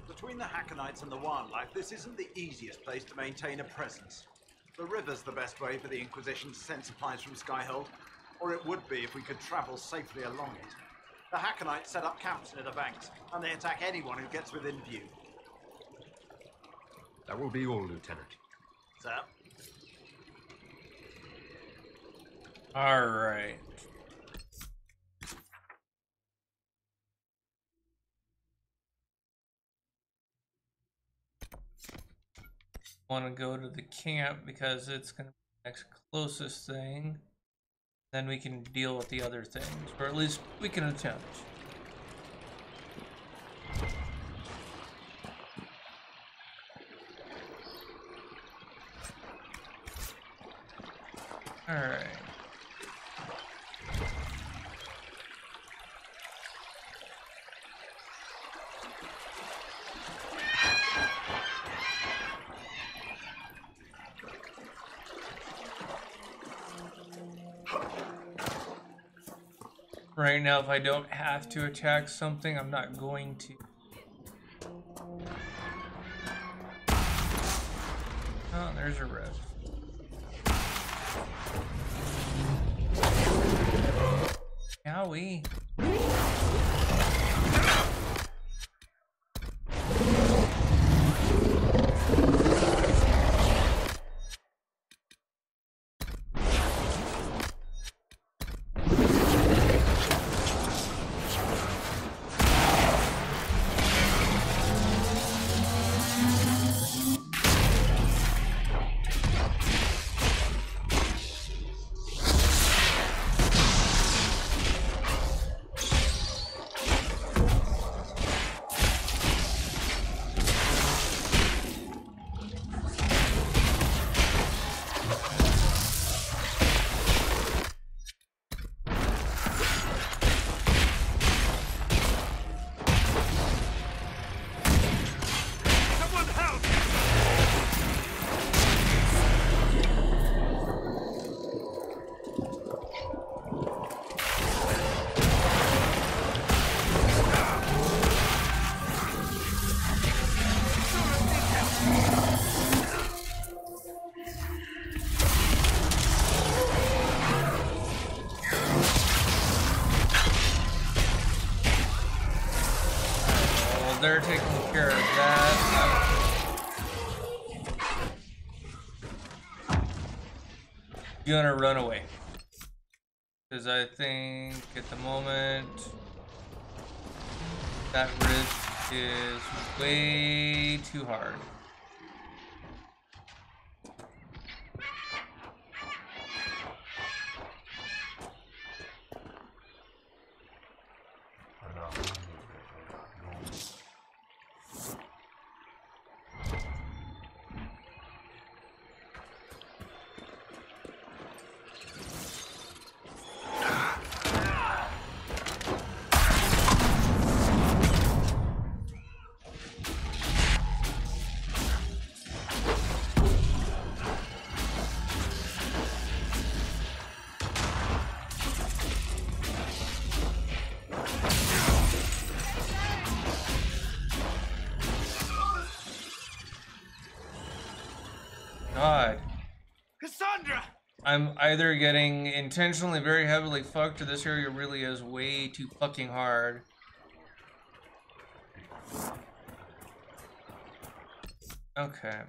Between the Hackenites and the wildlife, this isn't the easiest place to maintain a presence. The river's the best way for the Inquisition to send supplies from Skyhold, or it would be if we could travel safely along it. The Hackenites set up camps near the banks, and they attack anyone who gets within view. That will be all, Lieutenant. Sir? All right. Want to go to the camp because it's going to be the next closest thing. Then we can deal with the other things, or at least we can attempt. All right. Right now, if I don't have to attack something, I'm not going to. Oh, there's a rift. Yowie. They're taking care of that. You're gonna run away. Because I think at the moment that rift is way too hard. God. Cassandra! I'm either getting intentionally very heavily fucked or this area really is way too fucking hard. Okay.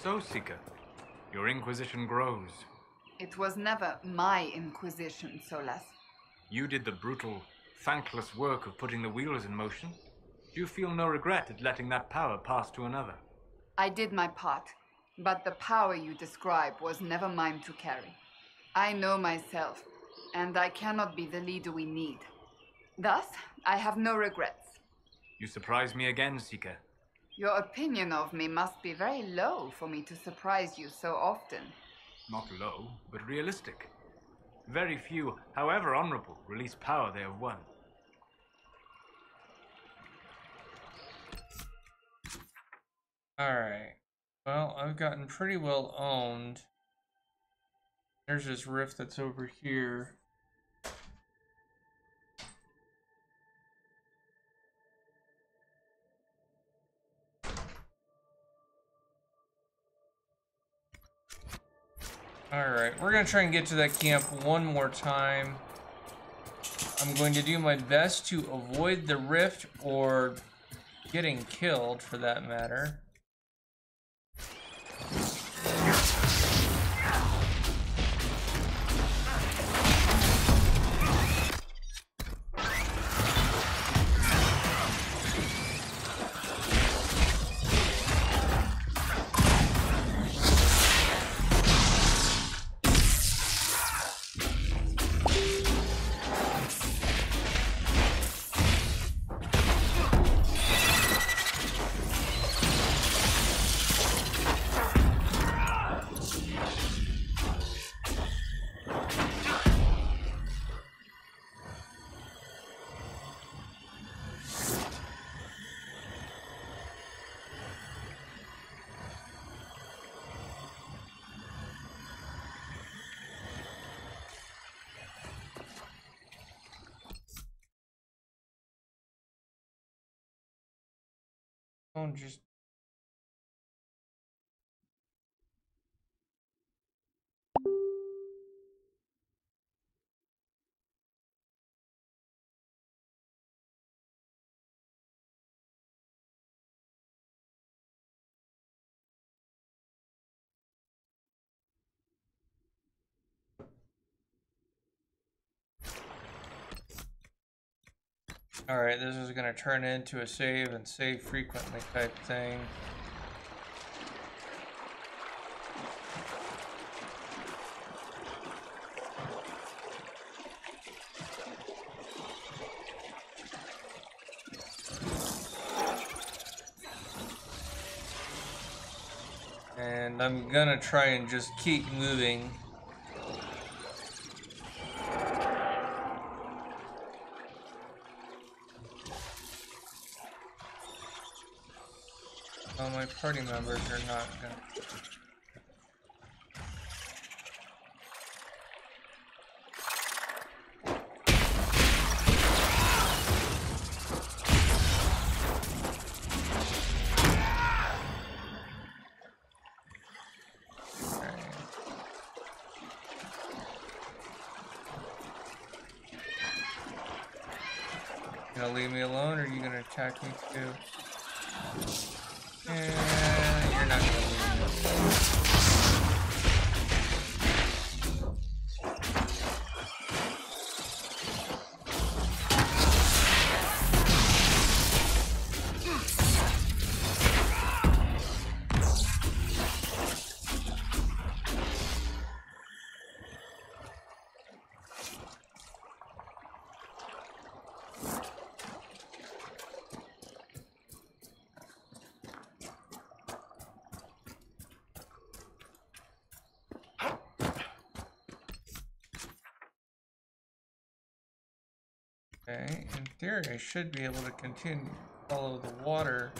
So, Seeker, your Inquisition grows. It was never my Inquisition, Solas. You did the brutal, thankless work of putting the wheels in motion. Do you feel no regret at letting that power pass to another? I did my part, but the power you describe was never mine to carry. I know myself, and I cannot be the leader we need. Thus, I have no regrets. You surprise me again, Seeker. Your opinion of me must be very low for me to surprise you so often. Not low, but realistic. Very few, however honorable, release power they have won. Alright. Well, I've gotten pretty well owned. There's this rift that's over here. Alright, we're gonna try and get to that camp one more time. I'm going to do my best to avoid the rift or getting killed for that matter. Don't just... Alright, this is going to turn into a save and save frequently type thing. And I'm going to try and just keep moving. Well, my party members are not gonna... Gonna leave me alone, or are you gonna attack me too? And you're not gonna lose. Okay, in theory, I should be able to continue follow the water.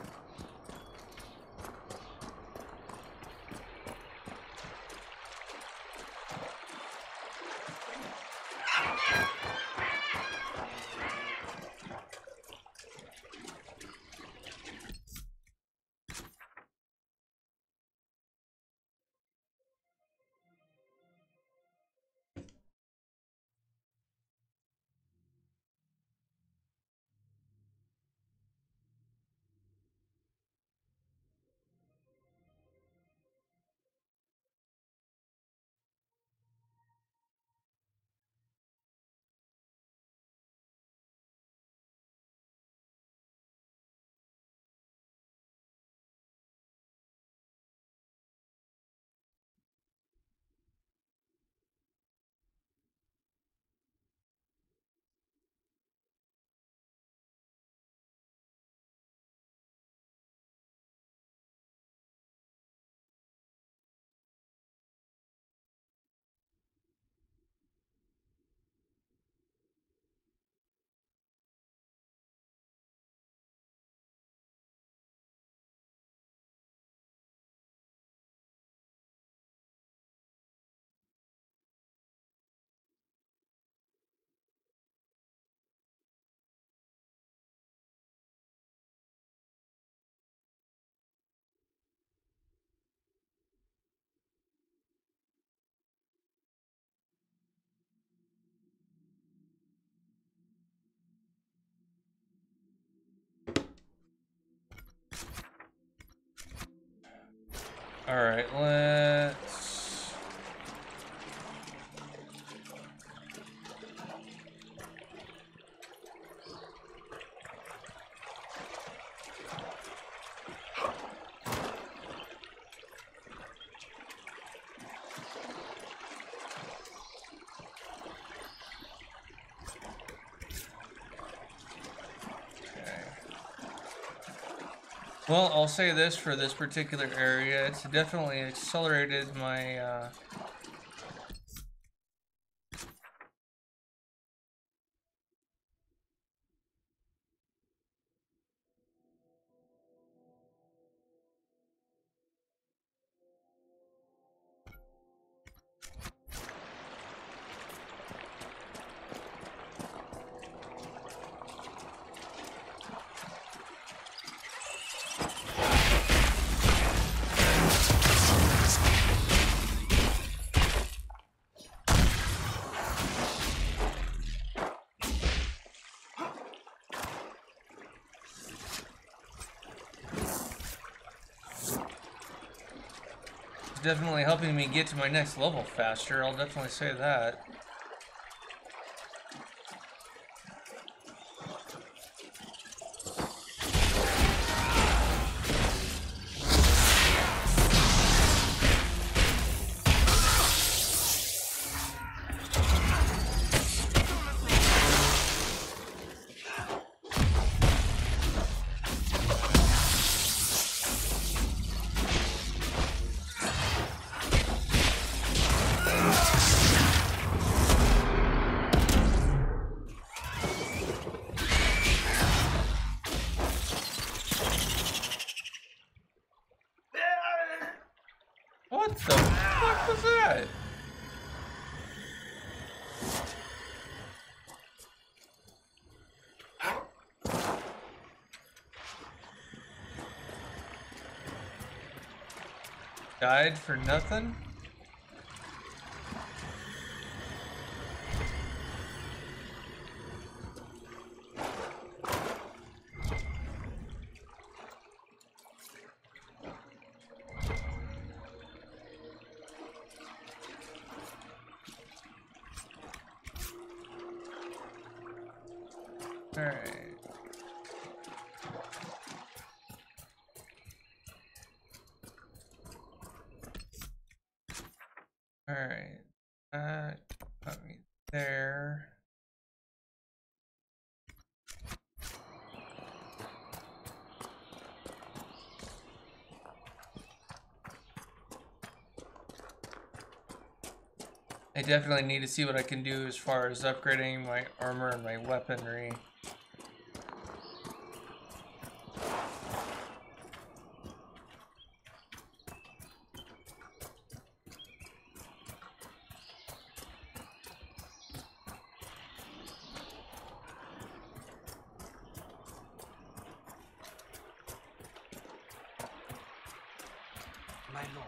Alright, let's... Well, I'll say this for this particular area, it's definitely accelerated my, definitely helping me get to my next level faster, I'll definitely say that. What the fuck was that? Died for nothing? Alright. Alright. Put me there. I definitely need to see what I can do as far as upgrading my armor and my weaponry. My lord.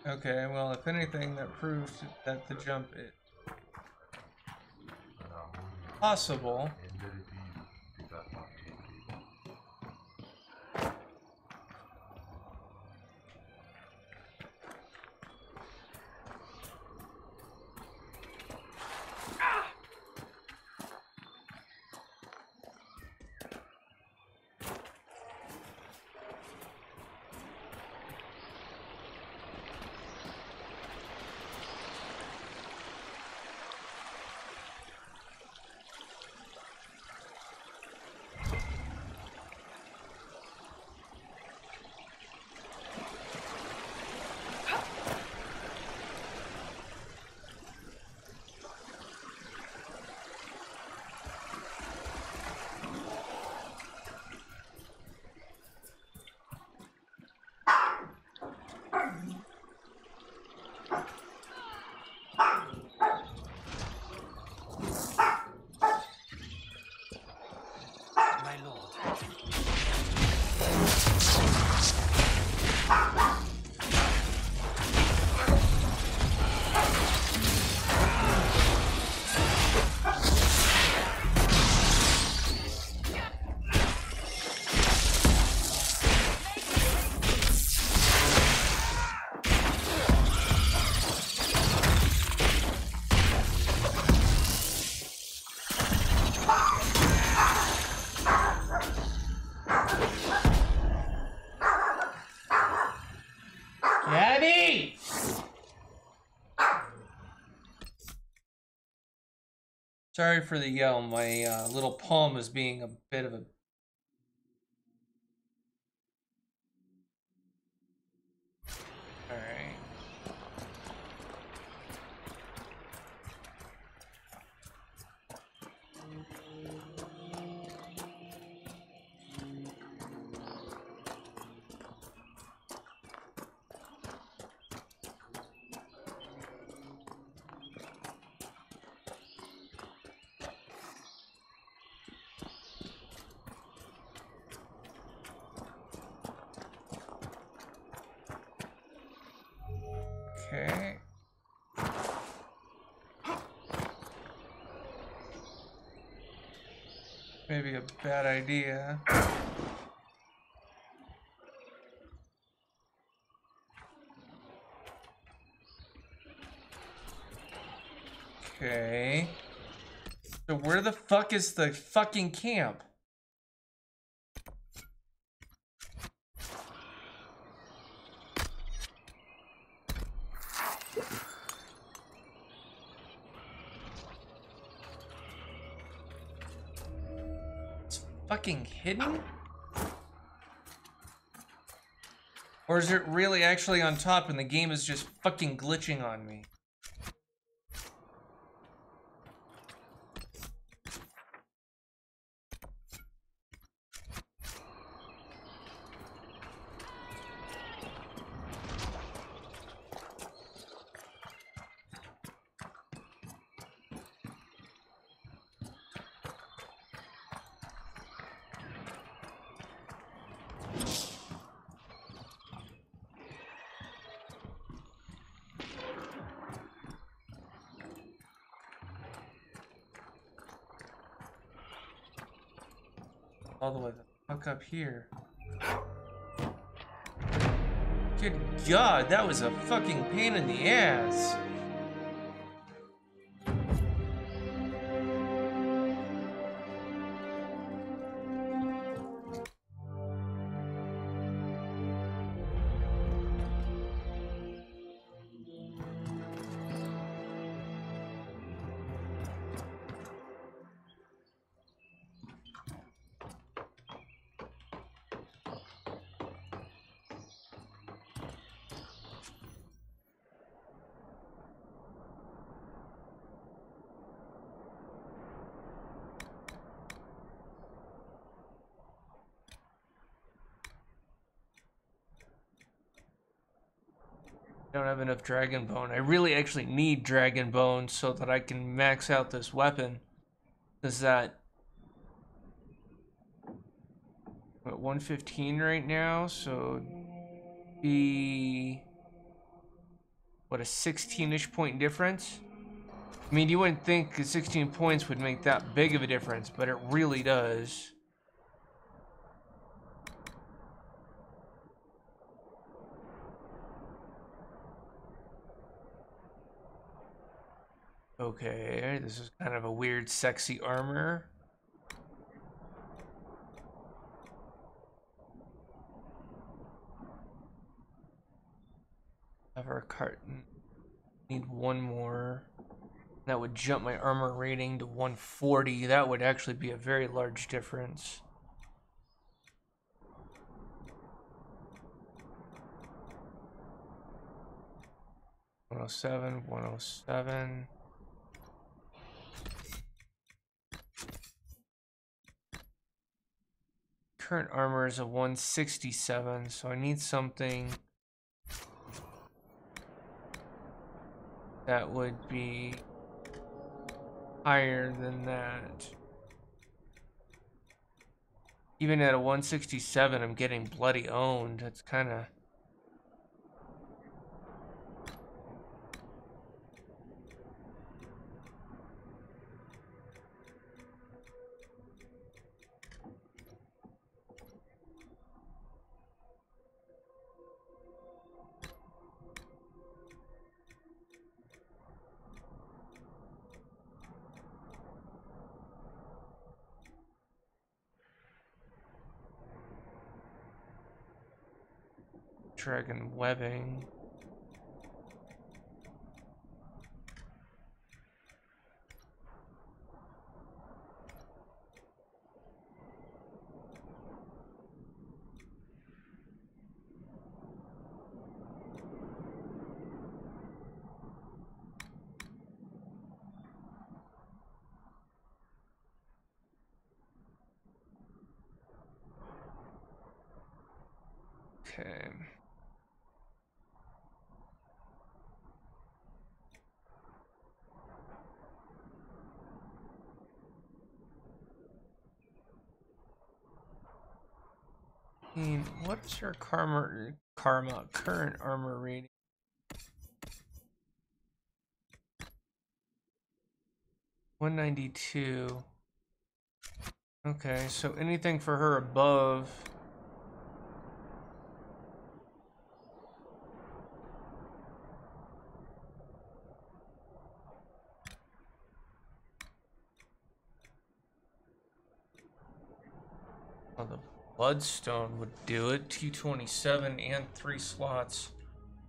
Okay, well, if anything, that proves that the jump is possible. My lord. Gabby! Sorry for the yell. My little palm is being a bit of a... Alright. Okay. Maybe a bad idea. Okay. So where the fuck is the fucking camp? Fucking hidden? Or is it really actually on top and the game is just fucking glitching on me? all the way the fuck up here. Good God, that was a fucking pain in the ass. I don't have enough dragon bone. I really actually need dragon bone so that I can max out this weapon. Is that I'm at 115 right now, so be what, a 16-ish point difference? I mean, you wouldn't think 16 points would make that big of a difference, but it really does. Okay, this is kind of a weird, sexy armor. Have our carton. Need one more. That would jump my armor rating to 140. That would actually be a very large difference. $107, $107. Current armor is a 167, so I need something that would be higher than that. Even at a 167, I'm getting bloody owned. It's kind of... Dragon webbing. Okay. What's your karma current armor rating? $192. Okay, so anything for her above. Oh, the Bloodstone would do it. 227 and 3 slots.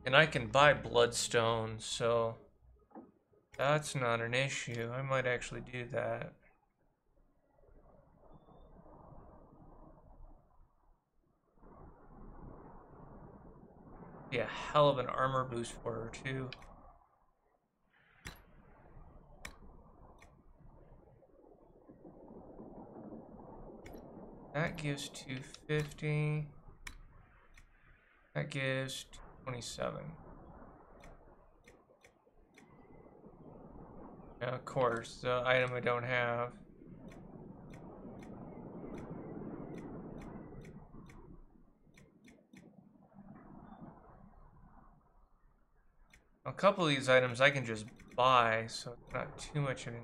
And I can buy Bloodstone, so that's not an issue. I might actually do that. Be a hell of an armor boost for her, too. That gives 250. That gives 227. Yeah, of course, the item I don't have. A couple of these items I can just buy, so it's not too much of an...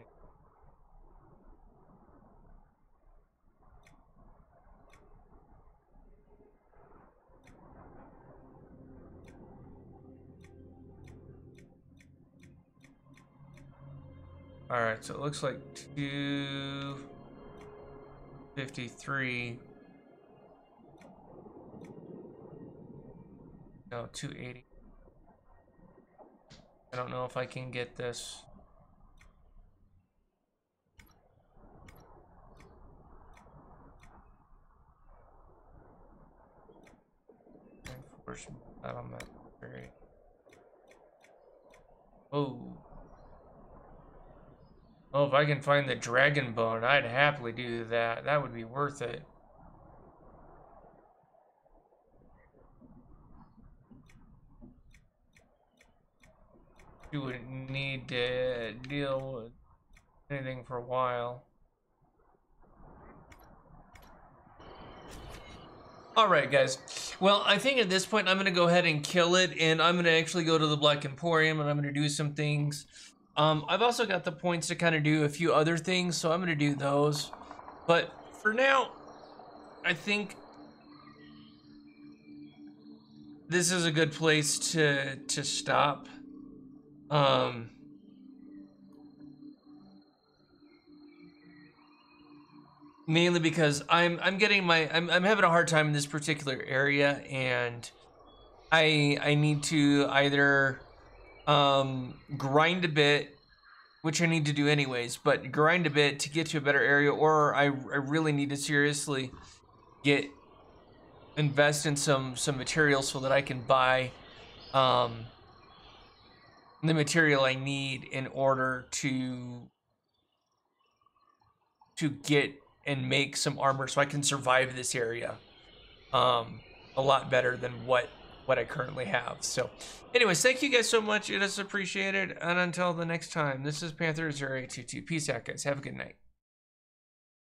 Alright, so it looks like 253. No, 280. I don't know if I can get this. Reinforcement battlement. Great. Oh. Oh, if I can find the dragon bone, I'd happily do that. That would be worth it. You wouldn't need to deal with anything for a while. Alright, guys. Well, I think at this point I'm going to go ahead and kill it, and I'm going to actually go to the Black Emporium, and I'm going to do some things. I've also got the points to kind of do a few other things, so I'm going to do those. But for now, I think this is a good place to stop. Mainly because I'm having a hard time in this particular area, and I need to either grind a bit, which I need to do anyways, but grind a bit to get to a better area, or I really need to seriously invest in some materials so that I can buy the material I need in order to get and make some armor so I can survive this area a lot better than what I currently have. So anyways, thank you guys so much. It is appreciated. And until the next time, this is Panther 0822. Peace out, guys. Have a good night.